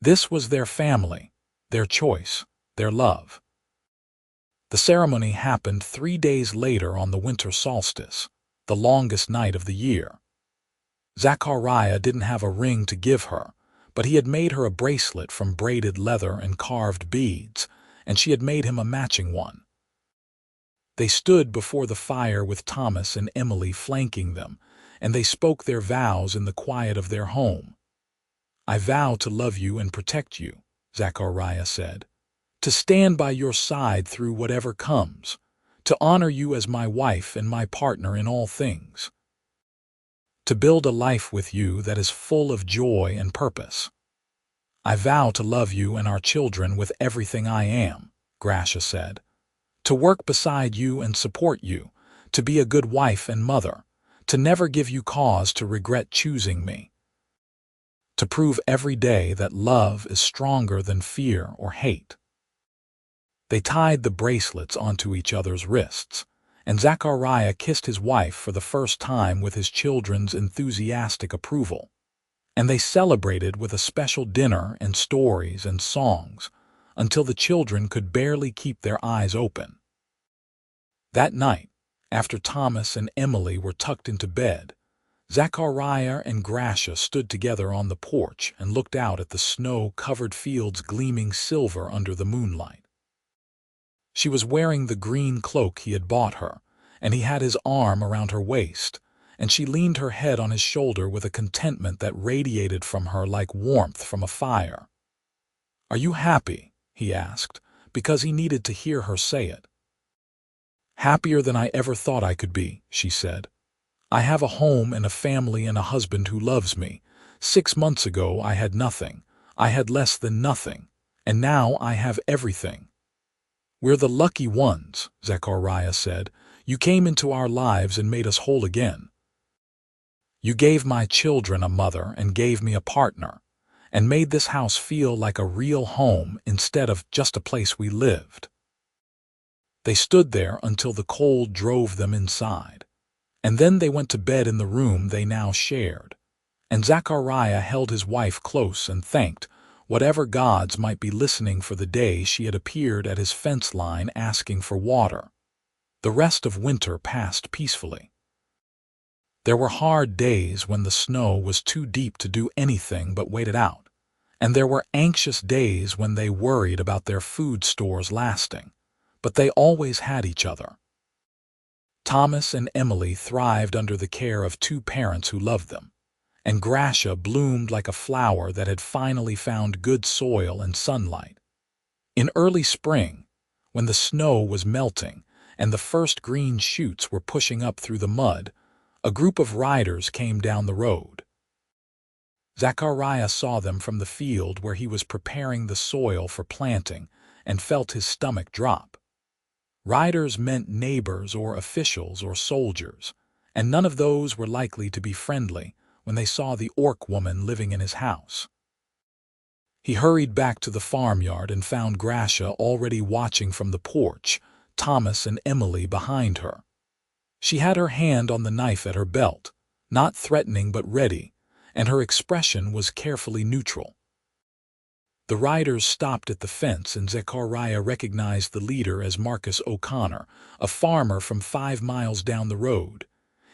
Speaker 1: This was their family, their choice, their love. The ceremony happened 3 days later on the winter solstice, the longest night of the year. Zachariah didn't have a ring to give her, but he had made her a bracelet from braided leather and carved beads, and she had made him a matching one. They stood before the fire with Thomas and Emily flanking them, and they spoke their vows in the quiet of their home. "I vow to love you and protect you," Zachariah said, "to stand by your side through whatever comes, to honor you as my wife and my partner in all things, to build a life with you that is full of joy and purpose. I vow to love you and our children with everything I am," Grasha said, "to work beside you and support you, to be a good wife and mother, to never give you cause to regret choosing me, to prove every day that love is stronger than fear or hate." They tied the bracelets onto each other's wrists, and Zachariah kissed his wife for the first time with his children's enthusiastic approval. And they celebrated with a special dinner and stories and songs until the children could barely keep their eyes open. That night, after Thomas and Emily were tucked into bed, Zachariah and Grasha stood together on the porch and looked out at the snow-covered fields gleaming silver under the moonlight. She was wearing the green cloak he had bought her, and he had his arm around her waist, and she leaned her head on his shoulder with a contentment that radiated from her like warmth from a fire. "Are you happy?" he asked, because he needed to hear her say it. "Happier than I ever thought I could be," she said. "I have a home and a family and a husband who loves me. 6 months ago I had nothing. I had less than nothing. And now I have everything." "We're the lucky ones," Zachariah said. "You came into our lives and made us whole again. You gave my children a mother and gave me a partner, and made this house feel like a real home instead of just a place we lived." They stood there until the cold drove them inside, and then they went to bed in the room they now shared, and Zachariah held his wife close and thanked whatever gods might be listening for the day she had appeared at his fence line asking for water. The rest of winter passed peacefully. There were hard days when the snow was too deep to do anything but wait it out, and there were anxious days when they worried about their food stores lasting, but they always had each other. Thomas and Emily thrived under the care of 2 parents who loved them, and Grasha bloomed like a flower that had finally found good soil and sunlight. In early spring, when the snow was melting and the first green shoots were pushing up through the mud, a group of riders came down the road. Zachariah saw them from the field where he was preparing the soil for planting and felt his stomach drop. Riders meant neighbors or officials or soldiers, and none of those were likely to be friendly when they saw the orc woman living in his house. He hurried back to the farmyard and found Grasha already watching from the porch, Thomas and Emily behind her. She had her hand on the knife at her belt, not threatening but ready, and her expression was carefully neutral. The riders stopped at the fence, and Zachariah recognized the leader as Marcus O'Connor, a farmer from 5 miles down the road.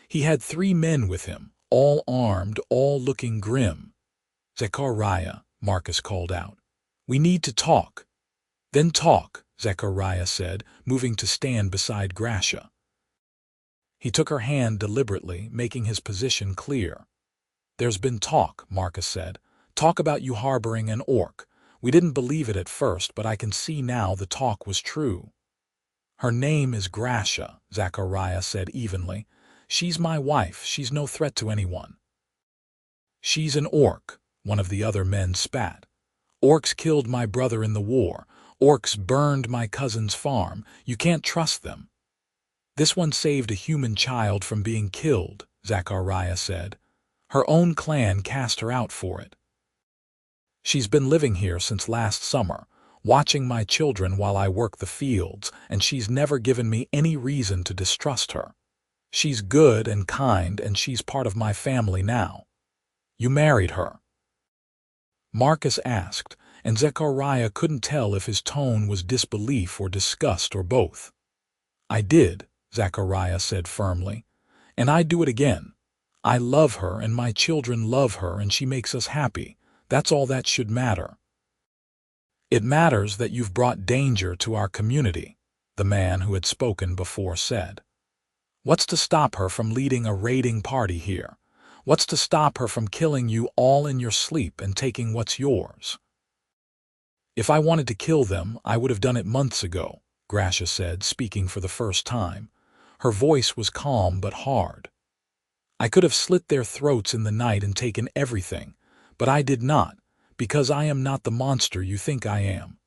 Speaker 1: He had 3 men with him, all armed, all looking grim. "Zachariah," Marcus called out. "We need to talk." "Then talk," Zachariah said, moving to stand beside Grasha. He took her hand deliberately, making his position clear. "There's been talk," Marcus said. "Talk about you harboring an orc. We didn't believe it at first, but I can see now the talk was true." "Her name is Grasha," Zachariah said evenly. "She's my wife. She's no threat to anyone." "She's an orc," one of the other men spat. "Orcs killed my brother in the war. Orcs burned my cousin's farm. You can't trust them." "This one saved a human child from being killed," Zachariah said. "Her own clan cast her out for it. She's been living here since last summer, watching my children while I work the fields, and she's never given me any reason to distrust her. She's good and kind, and she's part of my family now." "You married her?" Marcus asked, and Zachariah couldn't tell if his tone was disbelief or disgust or both. "I did," Zachariah said firmly, "and I'd do it again. I love her, and my children love her, and she makes us happy. That's all that should matter." "It matters that you've brought danger to our community," the man who had spoken before said. "What's to stop her from leading a raiding party here? What's to stop her from killing you all in your sleep and taking what's yours?" "If I wanted to kill them, I would have done it months ago," Grasha said, speaking for the first time. Her voice was calm but hard. "I could have slit their throats in the night and taken everything, but I did not, because I am not the monster you think I am.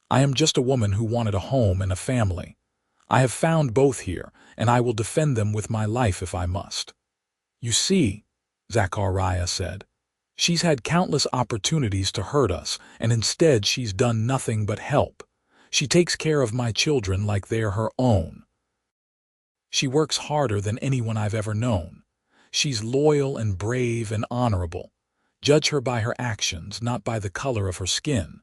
Speaker 1: I am just a woman who wanted a home and a family. I have found both here, and I will defend them with my life if I must." "You see," Zachariah said, "she's had countless opportunities to hurt us, and instead she's done nothing but help. She takes care of my children like they're her own. She works harder than anyone I've ever known. She's loyal and brave and honorable. Judge her by her actions, not by the color of her skin."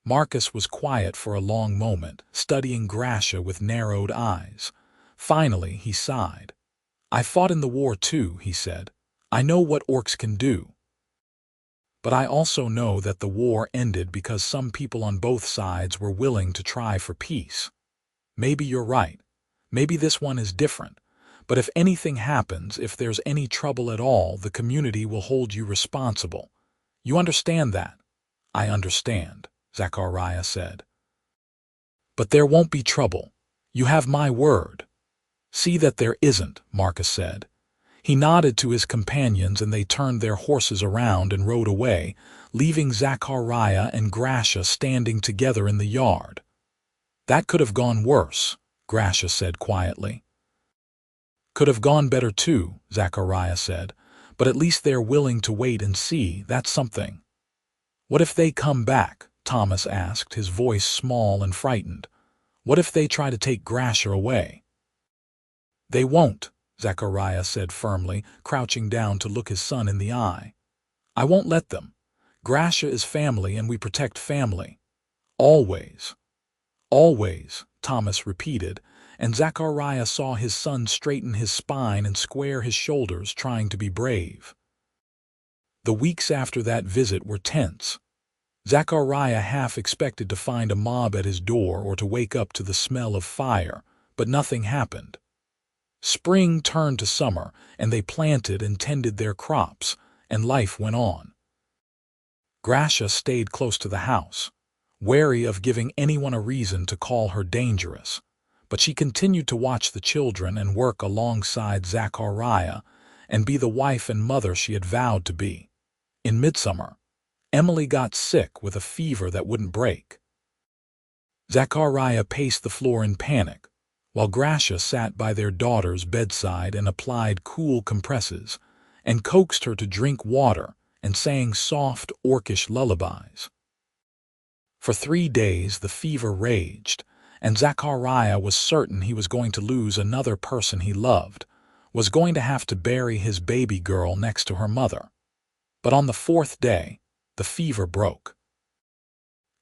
Speaker 1: Marcus was quiet for a long moment, studying Grasha with narrowed eyes. Finally, he sighed. "I fought in the war too," he said. "I know what orcs can do. But I also know that the war ended because some people on both sides were willing to try for peace. Maybe you're right. Maybe this one is different. But if anything happens, if there's any trouble at all, the community will hold you responsible. You understand that?" "I understand," Zachariah said. "But there won't be trouble. You have my word." "See that there isn't," Marcus said. He nodded to his companions, and they turned their horses around and rode away, leaving Zachariah and Grasha standing together in the yard. "That could have gone worse," Grasha said quietly. "Could have gone better too," Zachariah said, "but at least they're willing to wait and see. That's something." "What if they come back?" Thomas asked, his voice small and frightened. "What if they try to take Grasha away?" "They won't," Zachariah said firmly, crouching down to look his son in the eye. "I won't let them. Grasha is family, and we protect family. Always." "Always," Thomas repeated, and Zachariah saw his son straighten his spine and square his shoulders, trying to be brave. The weeks after that visit were tense. Zachariah half expected to find a mob at his door or to wake up to the smell of fire, but nothing happened. Spring turned to summer, and they planted and tended their crops, and life went on. Grasha stayed close to the house, wary of giving anyone a reason to call her dangerous, but she continued to watch the children and work alongside Zachariah and be the wife and mother she had vowed to be. In midsummer, Emily got sick with a fever that wouldn't break. Zachariah paced the floor in panic, while Grasha sat by their daughter's bedside and applied cool compresses, and coaxed her to drink water and sang soft, orcish lullabies. For 3 days the fever raged, and Zachariah was certain he was going to lose another person he loved, was going to have to bury his baby girl next to her mother. But on the fourth day, the fever broke.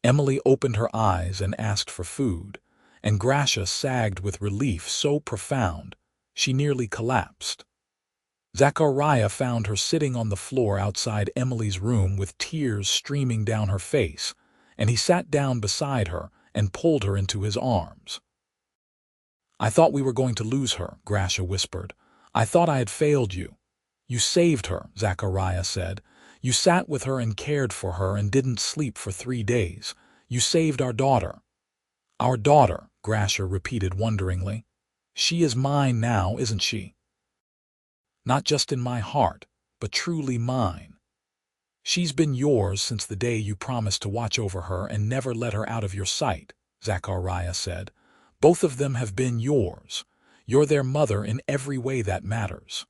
Speaker 1: Emily opened her eyes and asked for food, and Grasha sagged with relief so profound she nearly collapsed. Zachariah found her sitting on the floor outside Emily's room with tears streaming down her face, and he sat down beside her and pulled her into his arms. "I thought we were going to lose her," Grasha whispered. "I thought I had failed you." "You saved her," Zachariah said. "You sat with her and cared for her and didn't sleep for 3 days. You saved our daughter." "Our daughter," Grasha repeated wonderingly. "She is mine now, isn't she?" "Not just in my heart, but truly mine. She's been yours since the day you promised to watch over her and never let her out of your sight," Zachariah said. "Both of them have been yours. You're their mother in every way that matters."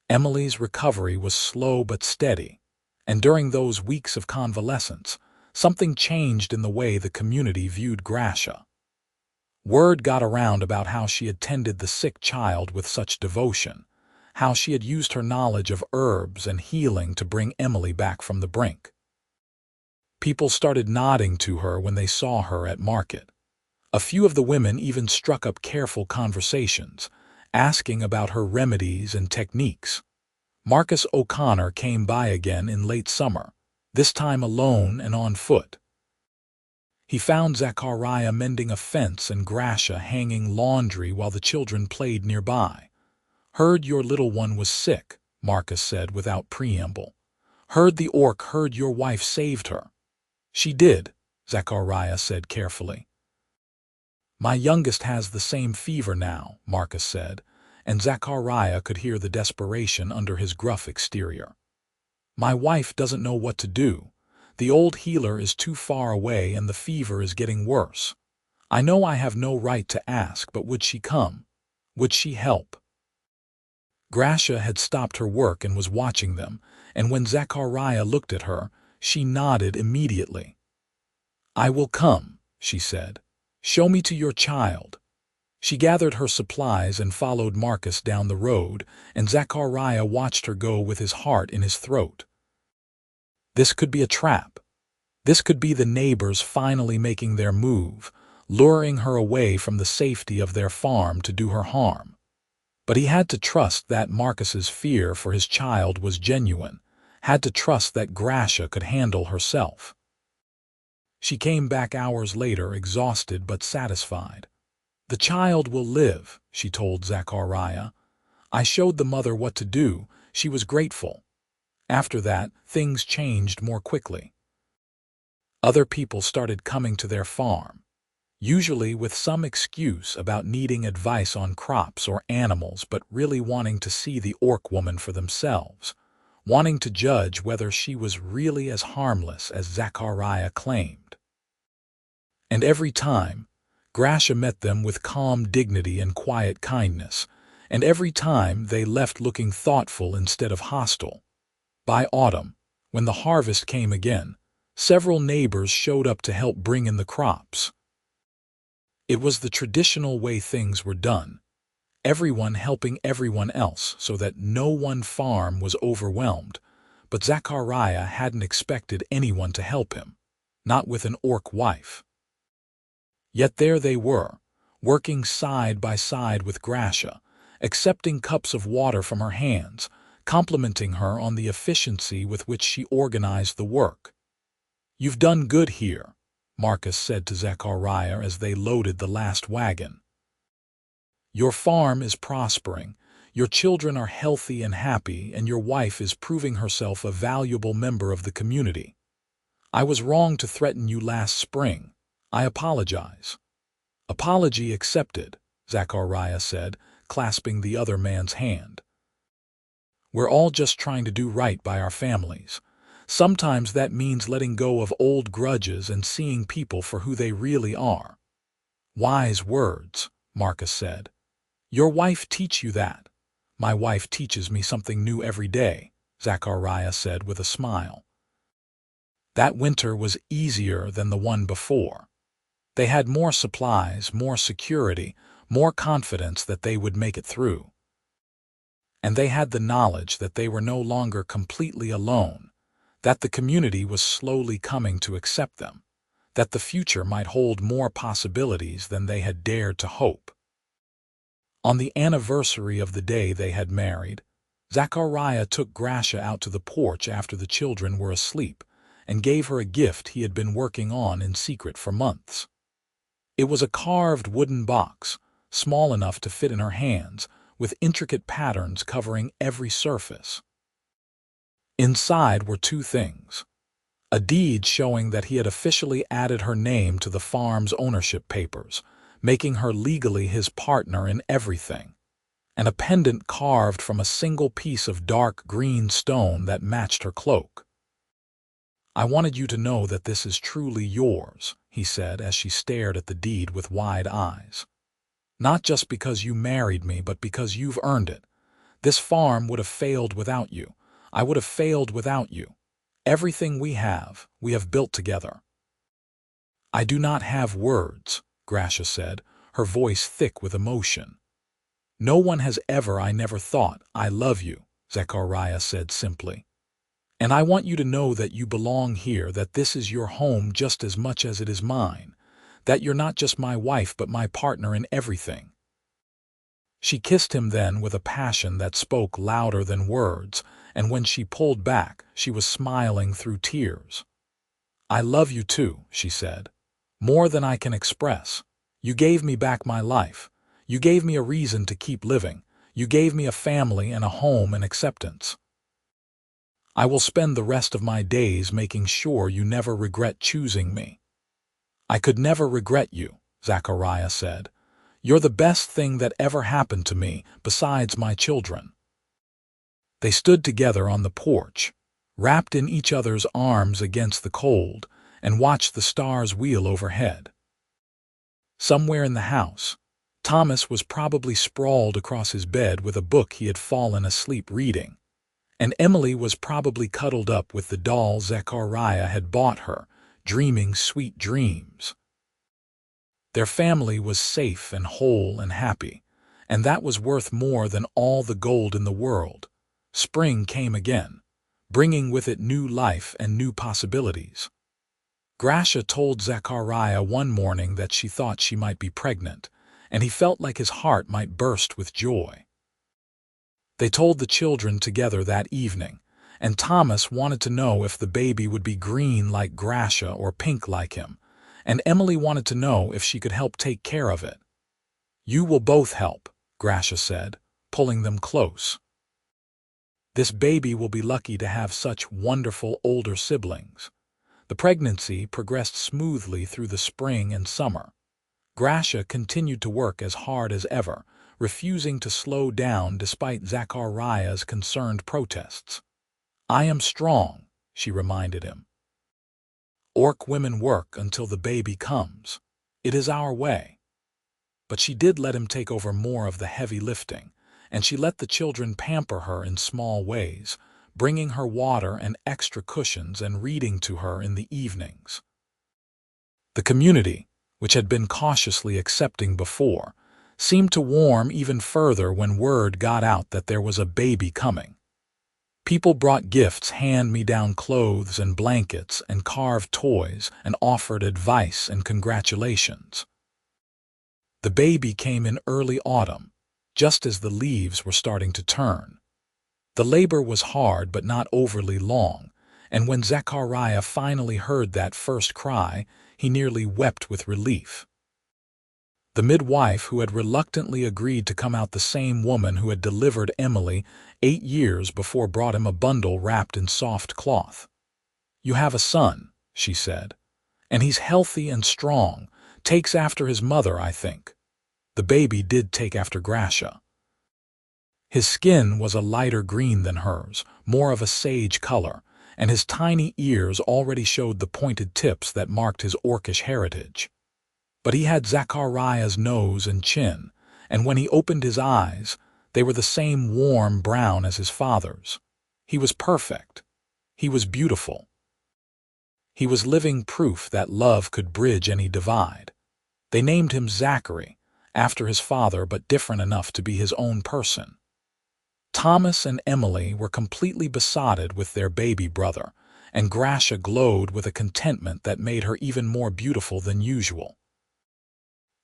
Speaker 1: Emily's recovery was slow but steady, and during those weeks of convalescence, something changed in the way the community viewed Grasha. Word got around about how she had tended the sick child with such devotion, how she had used her knowledge of herbs and healing to bring Emily back from the brink. People started nodding to her when they saw her at market. A few of the women even struck up careful conversations, asking about her remedies and techniques. Marcus O'Connor came by again in late summer, this time alone and on foot. He found Zachariah mending a fence and Grasha hanging laundry while the children played nearby. "Heard your little one was sick," Marcus said without preamble. "Heard the orc heard your wife saved her." "She did," Zachariah said carefully. "My youngest has the same fever now," Marcus said, and Zachariah could hear the desperation under his gruff exterior. "My wife doesn't know what to do. The old healer is too far away and the fever is getting worse. I know I have no right to ask, but would she come? Would she help?" Grasha had stopped her work and was watching them, and when Zachariah looked at her, she nodded immediately. "I will come," she said. "Show me to your child." She gathered her supplies and followed Marcus down the road, and Zachariah watched her go with his heart in his throat. This could be a trap. This could be the neighbors finally making their move, luring her away from the safety of their farm to do her harm. But he had to trust that Marcus's fear for his child was genuine, had to trust that Grasha could handle herself. She came back hours later, exhausted but satisfied. "The child will live," she told Zachariah. "I showed the mother what to do. She was grateful." After that, things changed more quickly. Other people started coming to their farm, usually with some excuse about needing advice on crops or animals, but really wanting to see the orc woman for themselves, wanting to judge whether she was really as harmless as Zachariah claimed. And every time, Grasha met them with calm dignity and quiet kindness, and every time they left looking thoughtful instead of hostile. By autumn, when the harvest came again, several neighbors showed up to help bring in the crops. It was the traditional way things were done, everyone helping everyone else so that no one farm was overwhelmed, but Zachariah hadn't expected anyone to help him, not with an orc wife. Yet there they were, working side by side with Grasha, accepting cups of water from her hands, complimenting her on the efficiency with which she organized the work. "You've done good here," Marcus said to Zachariah as they loaded the last wagon. "Your farm is prospering, your children are healthy and happy, and your wife is proving herself a valuable member of the community. I was wrong to threaten you last spring. I apologize." "Apology accepted," Zachariah said, clasping the other man's hand. "We're all just trying to do right by our families. Sometimes that means letting go of old grudges and seeing people for who they really are." "Wise words," Marcus said. "Your wife teach you that?" "My wife teaches me something new every day," Zachariah said with a smile. That winter was easier than the one before. They had more supplies, more security, more confidence that they would make it through. And they had the knowledge that they were no longer completely alone, that the community was slowly coming to accept them, that the future might hold more possibilities than they had dared to hope. On the anniversary of the day they had married, Zachariah took Grasha out to the porch after the children were asleep and gave her a gift he had been working on in secret for months. It was a carved wooden box, small enough to fit in her hands, with intricate patterns covering every surface. Inside were two things: a deed showing that he had officially added her name to the farm's ownership papers, making her legally his partner in everything, and a pendant carved from a single piece of dark green stone that matched her cloak. "I wanted you to know that this is truly yours," he said as she stared at the deed with wide eyes. "Not just because you married me, but because you've earned it. This farm would have failed without you. I would have failed without you. Everything we have built together." "I do not have words," Grasha said, her voice thick with emotion. "No one has ever. I never thought. I love you," Zachariah said simply. "And I want you to know that you belong here, that this is your home just as much as it is mine, that you're not just my wife but my partner in everything." She kissed him then with a passion that spoke louder than words, and when she pulled back, she was smiling through tears. "I love you too," she said, "more than I can express. You gave me back my life. You gave me a reason to keep living. You gave me a family and a home and acceptance. I will spend the rest of my days making sure you never regret choosing me." "I could never regret you," Zachariah said. "You're the best thing that ever happened to me, besides my children." They stood together on the porch, wrapped in each other's arms against the cold, and watched the stars wheel overhead. Somewhere in the house, Thomas was probably sprawled across his bed with a book he had fallen asleep reading, and Emily was probably cuddled up with the doll Zachariah had bought her, dreaming sweet dreams. Their family was safe and whole and happy, and that was worth more than all the gold in the world. Spring came again, bringing with it new life and new possibilities. Grasha told Zachariah one morning that she thought she might be pregnant, and he felt like his heart might burst with joy. They told the children together that evening, and Thomas wanted to know if the baby would be green like Grasha or pink like him, and Emily wanted to know if she could help take care of it. "You will both help," Grasha said, pulling them close. "This baby will be lucky to have such wonderful older siblings." The pregnancy progressed smoothly through the spring and summer. Grasha continued to work as hard as ever, refusing to slow down despite Zachariah's concerned protests. "I am strong," she reminded him. "Orc women work until the baby comes. It is our way." But she did let him take over more of the heavy lifting, and she let the children pamper her in small ways, bringing her water and extra cushions and reading to her in the evenings. The community, which had been cautiously accepting before, seemed to warm even further when word got out that there was a baby coming. People brought gifts, hand-me-down clothes and blankets and carved toys, and offered advice and congratulations. The baby came in early autumn, just as the leaves were starting to turn. The labor was hard but not overly long, and when Zachariah finally heard that first cry, he nearly wept with relief. The midwife who had reluctantly agreed to come out, the same woman who had delivered Emily 8 years before, brought him a bundle wrapped in soft cloth. "You have a son," she said, "and he's healthy and strong, takes after his mother, I think." The baby did take after Grasha. His skin was a lighter green than hers, more of a sage color, and his tiny ears already showed the pointed tips that marked his orcish heritage. But he had Zachariah's nose and chin, and when he opened his eyes, they were the same warm brown as his father's. He was perfect. He was beautiful. He was living proof that love could bridge any divide. They named him Zachary, after his father, but different enough to be his own person. Thomas and Emily were completely besotted with their baby brother, and Grasha glowed with a contentment that made her even more beautiful than usual.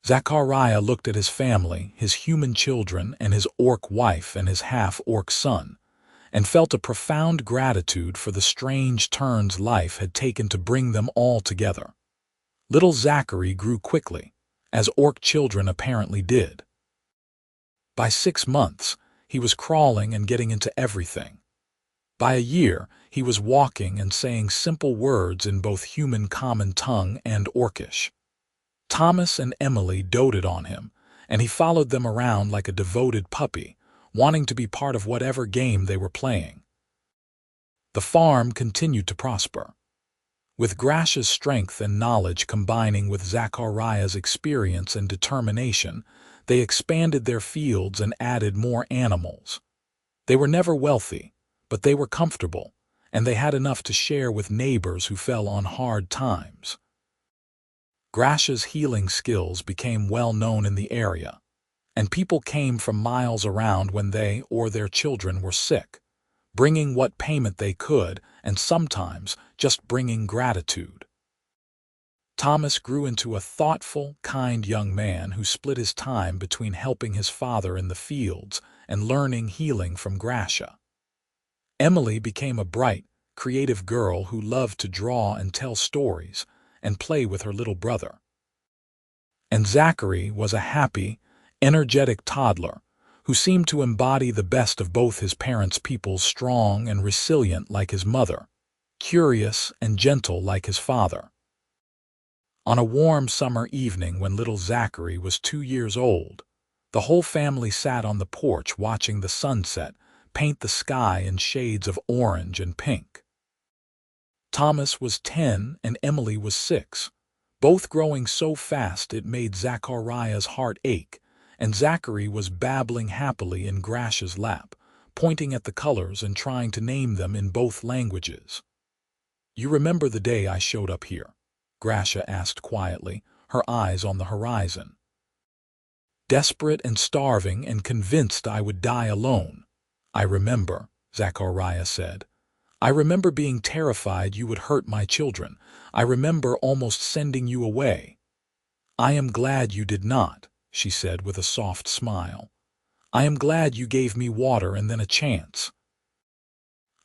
Speaker 1: Zachariah looked at his family, his human children, and his orc wife and his half-orc son, and felt a profound gratitude for the strange turns life had taken to bring them all together. Little Zachary grew quickly, as orc children apparently did. By 6 months, he was crawling and getting into everything. By a year, he was walking and saying simple words in both human common tongue and orcish. Thomas and Emily doted on him, and he followed them around like a devoted puppy, wanting to be part of whatever game they were playing. The farm continued to prosper. With Grasha's strength and knowledge combining with Zachariah's experience and determination, they expanded their fields and added more animals. They were never wealthy, but they were comfortable, and they had enough to share with neighbors who fell on hard times. Grasha's healing skills became well known in the area, and people came from miles around when they or their children were sick, bringing what payment they could and sometimes just bringing gratitude. Thomas grew into a thoughtful, kind young man who split his time between helping his father in the fields and learning healing from Grasha. Emily became a bright, creative girl who loved to draw and tell stories and play with her little brother. And Zachary was a happy, energetic toddler who seemed to embody the best of both his parents' people, strong and resilient like his mother, curious and gentle like his father. On a warm summer evening when little Zachary was 2 years old, the whole family sat on the porch watching the sunset paint the sky in shades of orange and pink. Thomas was 10 and Emily was 6, both growing so fast it made Zachariah's heart ache, and Zachary was babbling happily in Grasha's lap, pointing at the colors and trying to name them in both languages. "You remember the day I showed up here?" Grasha asked quietly, her eyes on the horizon. "Desperate and starving and convinced I would die alone." "I remember," Zachariah said. "I remember being terrified you would hurt my children. I remember almost sending you away." "I am glad you did not," she said with a soft smile. "I am glad you gave me water and then a chance.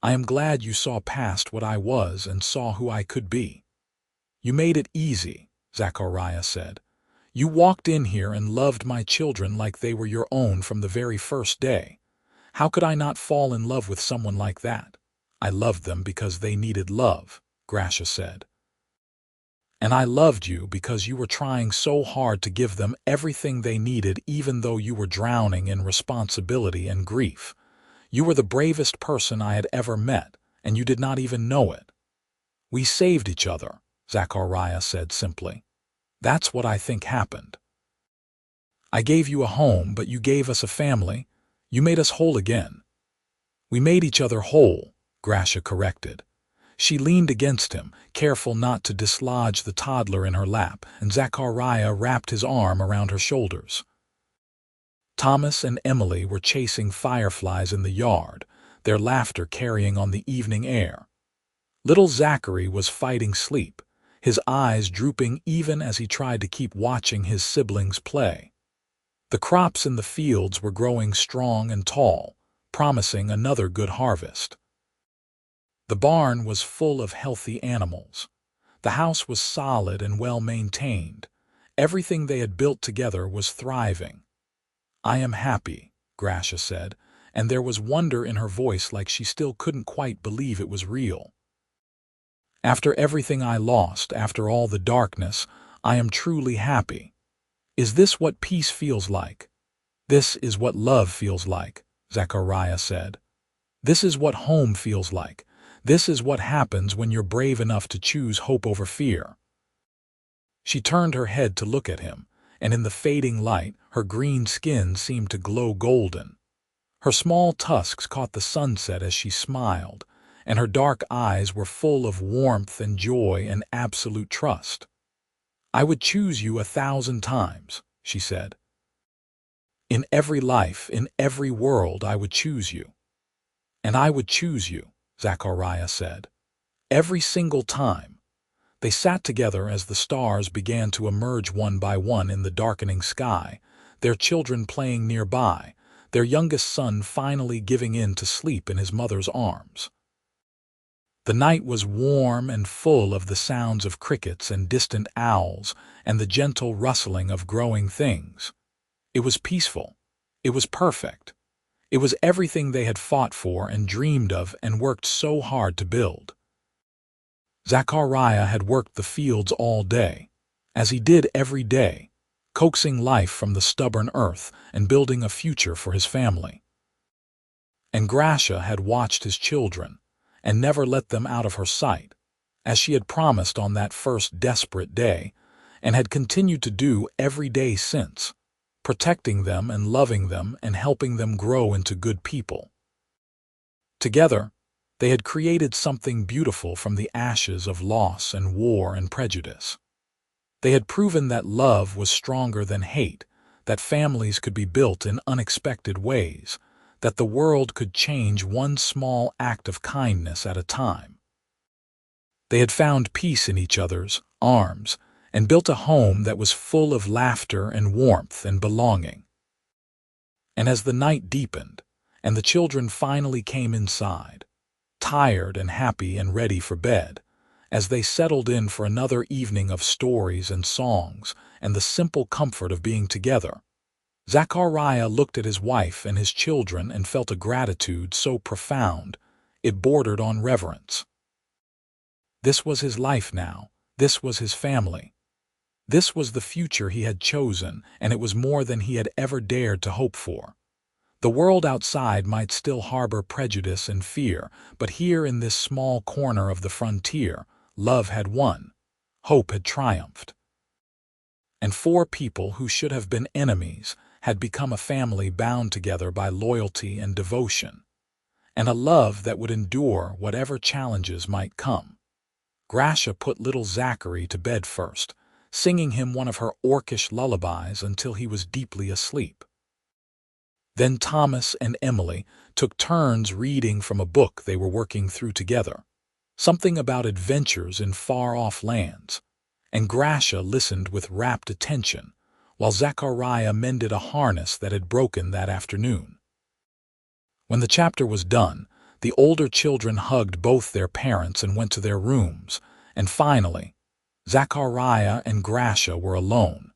Speaker 1: I am glad you saw past what I was and saw who I could be." "You made it easy," Zachariah said. "You walked in here and loved my children like they were your own from the very first day. How could I not fall in love with someone like that?" "I loved them because they needed love," Grasha said. "And I loved you because you were trying so hard to give them everything they needed even though you were drowning in responsibility and grief. You were the bravest person I had ever met, and you did not even know it." "We saved each other," Zachariah said simply. "That's what I think happened. I gave you a home, but you gave us a family. You made us whole again." "We made each other whole," Grasha corrected. She leaned against him, careful not to dislodge the toddler in her lap, and Zachariah wrapped his arm around her shoulders. Thomas and Emily were chasing fireflies in the yard, their laughter carrying on the evening air. Little Zachary was fighting sleep, his eyes drooping even as he tried to keep watching his siblings play. The crops in the fields were growing strong and tall, promising another good harvest. The barn was full of healthy animals. The house was solid and well maintained. Everything they had built together was thriving. "I am happy," Grasha said, and there was wonder in her voice like she still couldn't quite believe it was real. "After everything I lost, after all the darkness, I am truly happy. Is this what peace feels like?" "This is what love feels like," Zachariah said. "This is what home feels like. This is what happens when you're brave enough to choose hope over fear." She turned her head to look at him, and in the fading light, her green skin seemed to glow golden. Her small tusks caught the sunset as she smiled, and her dark eyes were full of warmth and joy and absolute trust. "I would choose you 1,000 times," she said. "In every life, in every world, I would choose you." "And I would choose you," Zachariah said. Every single time. They sat together as the stars began to emerge one by one in the darkening sky, their children playing nearby, their youngest son finally giving in to sleep in his mother's arms. The night was warm and full of the sounds of crickets and distant owls and the gentle rustling of growing things. It was peaceful. It was perfect. It was everything they had fought for and dreamed of and worked so hard to build. Zachariah had worked the fields all day, as he did every day, coaxing life from the stubborn earth and building a future for his family. And Grasha had watched his children and never let them out of her sight, as she had promised on that first desperate day, and had continued to do every day since, protecting them and loving them and helping them grow into good people. Together, they had created something beautiful from the ashes of loss and war and prejudice. They had proven that love was stronger than hate, that families could be built in unexpected ways, that the world could change one small act of kindness at a time. They had found peace in each other's arms and built a home that was full of laughter and warmth and belonging. And as the night deepened and the children finally came inside, tired and happy and ready for bed, as they settled in for another evening of stories and songs and the simple comfort of being together, Zachariah looked at his wife and his children and felt a gratitude so profound it bordered on reverence. This was his life now. This was his family. This was the future he had chosen, and it was more than he had ever dared to hope for. The world outside might still harbor prejudice and fear, but here in this small corner of the frontier, love had won. Hope had triumphed. And four people who should have been enemies had become a family bound together by loyalty and devotion, and a love that would endure whatever challenges might come. Grasha put little Zachary to bed first, singing him one of her orcish lullabies until he was deeply asleep. Then Thomas and Emily took turns reading from a book they were working through together, something about adventures in far-off lands, and Grasha listened with rapt attention, while Zachariah mended a harness that had broken that afternoon. When the chapter was done, the older children hugged both their parents and went to their rooms, and finally, Zachariah and Grasha were alone.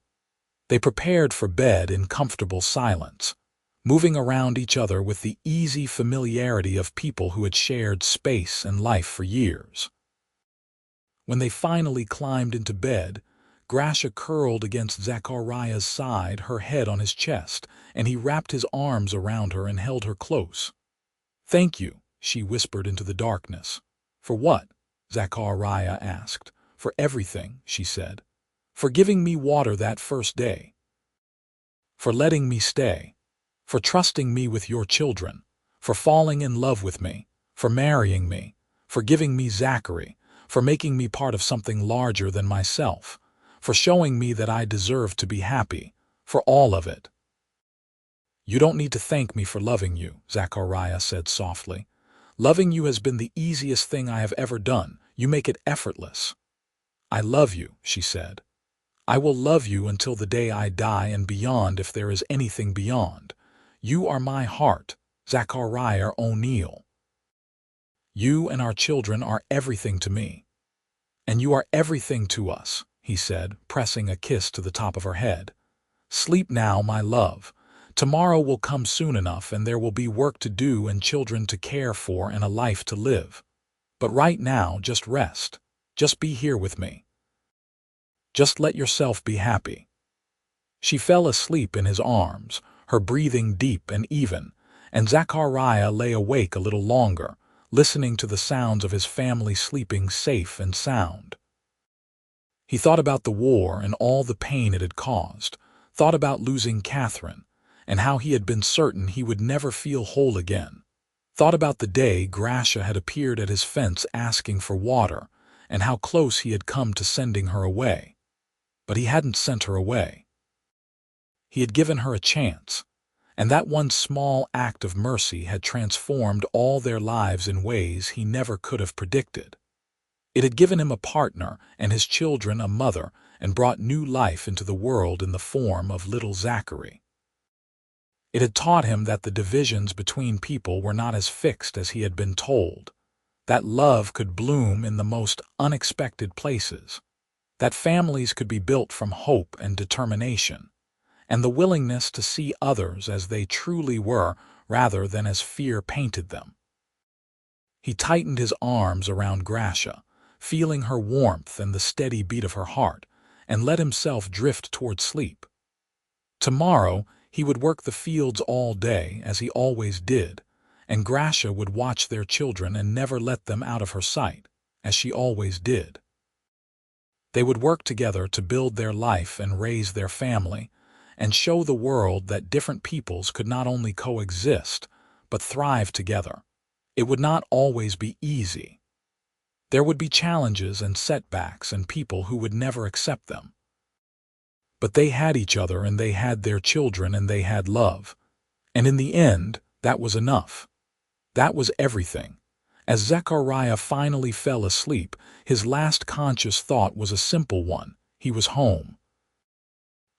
Speaker 1: They prepared for bed in comfortable silence, moving around each other with the easy familiarity of people who had shared space and life for years. When they finally climbed into bed, Grasha curled against Zachariah's side, her head on his chest, and he wrapped his arms around her and held her close. "Thank you," she whispered into the darkness. "For what?" Zachariah asked. "For everything," she said. "For giving me water that first day. For letting me stay. For trusting me with your children. For falling in love with me. For marrying me. For giving me Zachary. For making me part of something larger than myself. For showing me that I deserve to be happy. For all of it." "You don't need to thank me for loving you," Zachariah said softly. "Loving you has been the easiest thing I have ever done. You make it effortless." "I love you," she said. "I will love you until the day I die and beyond if there is anything beyond. You are my heart, Zachariah O'Neill. You and our children are everything to me. And you are everything to us," he said, pressing a kiss to the top of her head. "Sleep now, my love. Tomorrow will come soon enough, and there will be work to do and children to care for and a life to live. But right now, just rest. Just be here with me. Just let yourself be happy." She fell asleep in his arms, her breathing deep and even, and Zachariah lay awake a little longer, listening to the sounds of his family sleeping safe and sound. He thought about the war and all the pain it had caused, thought about losing Catherine, and how he had been certain he would never feel whole again, thought about the day Grasha had appeared at his fence asking for water, and how close he had come to sending her away. But he hadn't sent her away. He had given her a chance, And that one small act of mercy had transformed all their lives in ways he never could have predicted. It had given him a partner and his children a mother and brought new life into the world in the form of little Zachary. It had taught him that the divisions between people were not as fixed as he had been told, that love could bloom in the most unexpected places, that families could be built from hope and determination, and the willingness to see others as they truly were rather than as fear painted them. He tightened his arms around Grasha, feeling her warmth and the steady beat of her heart, and let himself drift toward sleep. Tomorrow he would work the fields all day, as he always did, and Grasha would watch their children and never let them out of her sight, as she always did. They would work together to build their life and raise their family, and show the world that different peoples could not only coexist, but thrive together. It would not always be easy. There would be challenges and setbacks and people who would never accept them. But they had each other and they had their children and they had love. And in the end, that was enough. That was everything. As Zachariah finally fell asleep, his last conscious thought was a simple one. He was home.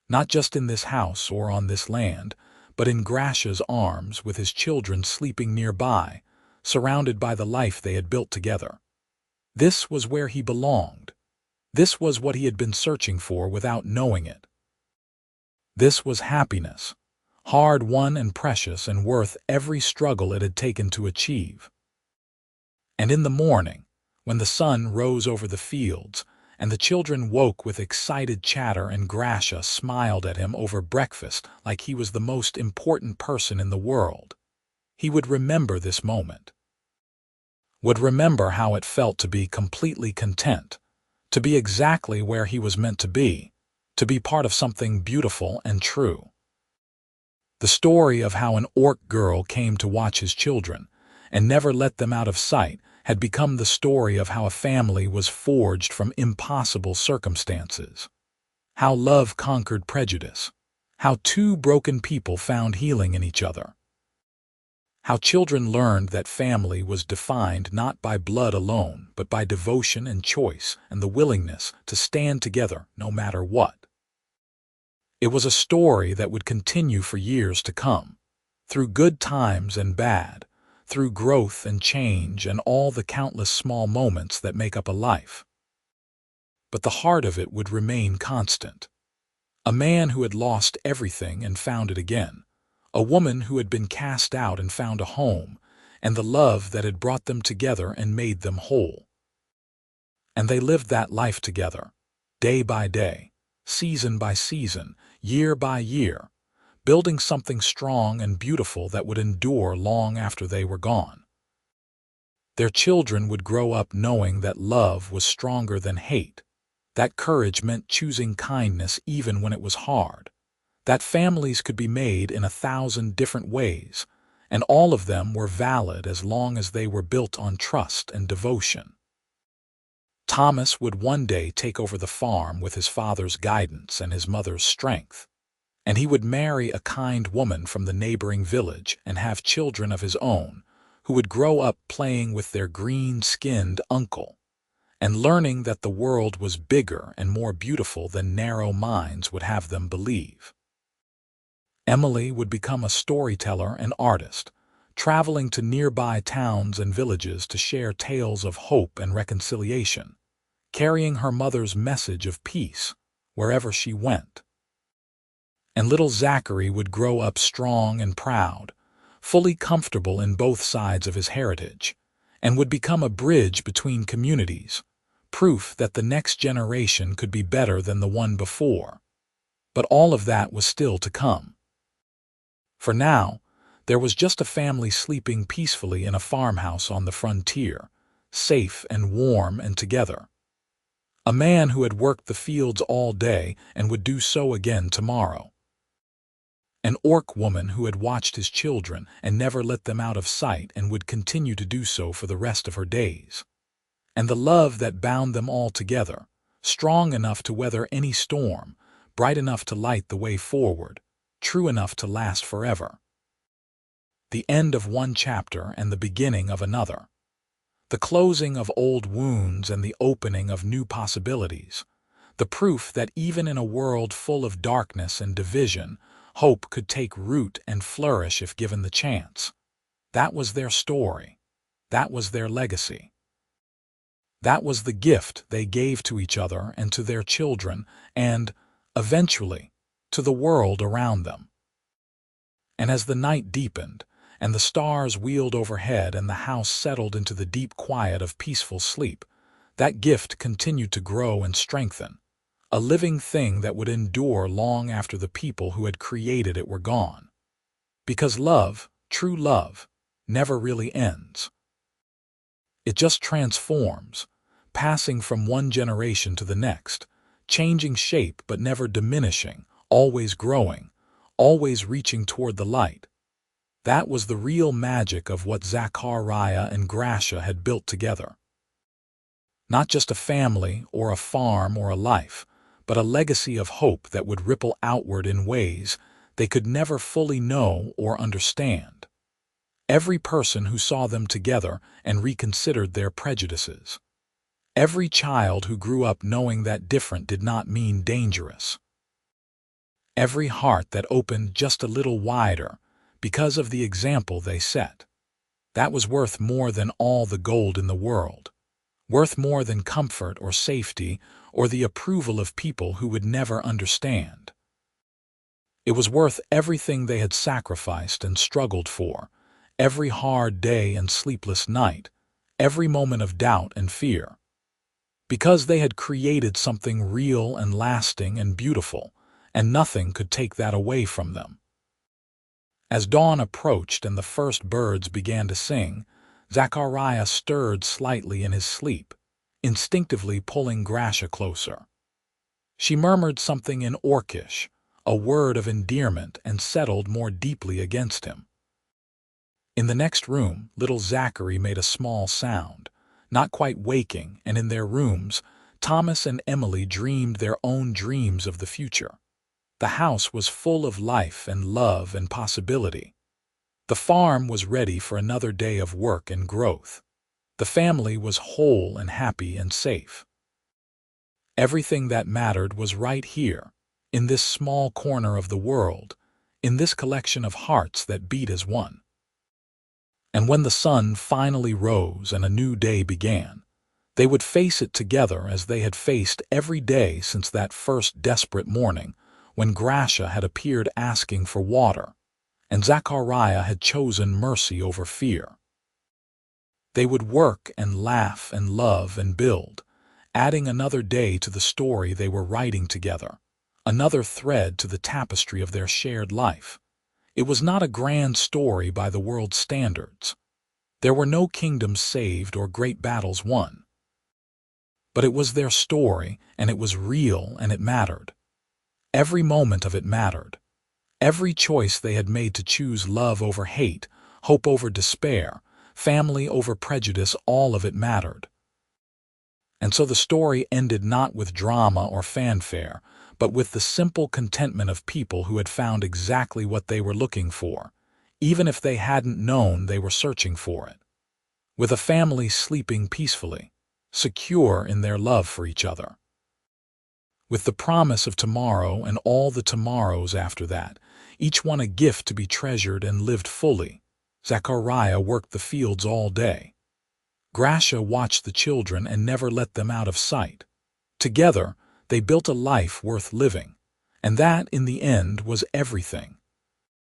Speaker 1: Not just in this house or on this land, but in Grasha's arms with his children sleeping nearby, surrounded by the life they had built together. This was where he belonged. This was what he had been searching for without knowing it. This was happiness, hard-won and precious and worth every struggle it had taken to achieve. And in the morning, when the sun rose over the fields, and the children woke with excited chatter and Grasha smiled at him over breakfast like he was the most important person in the world, he would remember this moment. Would remember how it felt to be completely content, to be exactly where he was meant to be part of something beautiful and true. The story of how an orc girl came to watch his children and never let them out of sight had become the story of how a family was forged from impossible circumstances, how love conquered prejudice, how two broken people found healing in each other, how children learned that family was defined not by blood alone, but by devotion and choice and the willingness to stand together no matter what. It was a story that would continue for years to come, through good times and bad, through growth and change and all the countless small moments that make up a life. But the heart of it would remain constant. A man who had lost everything and found it again, a woman who had been cast out and found a home, and the love that had brought them together and made them whole. And they lived that life together, day by day, season by season, year by year, building something strong and beautiful that would endure long after they were gone. Their children would grow up knowing that love was stronger than hate, that courage meant choosing kindness even when it was hard, that families could be made in 1,000 different ways, and all of them were valid as long as they were built on trust and devotion. Thomas would one day take over the farm with his father's guidance and his mother's strength, and he would marry a kind woman from the neighboring village and have children of his own, who would grow up playing with their green-skinned uncle, and learning that the world was bigger and more beautiful than narrow minds would have them believe. Emily would become a storyteller and artist, traveling to nearby towns and villages to share tales of hope and reconciliation, carrying her mother's message of peace wherever she went. And little Zachary would grow up strong and proud, fully comfortable in both sides of his heritage, and would become a bridge between communities, proof that the next generation could be better than the one before. But all of that was still to come. For now, there was just a family sleeping peacefully in a farmhouse on the frontier, safe and warm and together. A man who had worked the fields all day and would do so again tomorrow. An orc woman who had watched his children and never let them out of sight and would continue to do so for the rest of her days. And the love that bound them all together, strong enough to weather any storm, bright enough to light the way forward, true enough to last forever. the end of one chapter and the beginning of another, the closing of old wounds and the opening of new possibilities, the proof that even in a world full of darkness and division, hope could take root and flourish if given the chance. That was their story. That was their legacy. That was the gift they gave to each other and to their children and, eventually, to the world around them. And as the night deepened, and the stars wheeled overhead and the house settled into the deep quiet of peaceful sleep, that gift continued to grow and strengthen, a living thing that would endure long after the people who had created it were gone. Because love, true love, never really ends. It just transforms, passing from one generation to the next, changing shape but never diminishing, always growing, always reaching toward the light. That was the real magic of what Zachariah and Grasha had built together. Not just a family or a farm or a life, but a legacy of hope that would ripple outward in ways they could never fully know or understand. Every person who saw them together and reconsidered their prejudices. Every child who grew up knowing that different did not mean dangerous. Every heart that opened just a little wider because of the example they set. That was worth more than all the gold in the world. Worth more than comfort or safety or the approval of people who would never understand. It was worth everything they had sacrificed and struggled for, every hard day and sleepless night, every moment of doubt and fear. Because they had created something real and lasting and beautiful, and nothing could take that away from them. As dawn approached and the first birds began to sing, Zachariah stirred slightly in his sleep, instinctively pulling Grasha closer. She murmured something in Orcish, a word of endearment, and settled more deeply against him. In the next room, little Zachary made a small sound, not quite waking, and in their rooms, Thomas and Emily dreamed their own dreams of the future. The house was full of life and love and possibility. The farm was ready for another day of work and growth. The family was whole and happy and safe. Everything that mattered was right here, in this small corner of the world, in this collection of hearts that beat as one. And when the sun finally rose and a new day began, they would face it together as they had faced every day since that first desperate morning when Grasha had appeared asking for water, and Zachariah had chosen mercy over fear. They would work and laugh and love and build, adding another day to the story they were writing together, another thread to the tapestry of their shared life. It was not a grand story by the world's standards. There were no kingdoms saved or great battles won. But it was their story, and it was real, and it mattered. Every moment of it mattered. Every choice they had made to choose love over hate, hope over despair, family over prejudice, all of it mattered. And so the story ended not with drama or fanfare, but with the simple contentment of people who had found exactly what they were looking for, even if they hadn't known they were searching for it. With a family sleeping peacefully, secure in their love for each other. With the promise of tomorrow and all the tomorrows after that, each one a gift to be treasured and lived fully, Zachariah worked the fields all day. Grasha watched the children and never let them out of sight. Together, they built a life worth living, and that, in the end, was everything.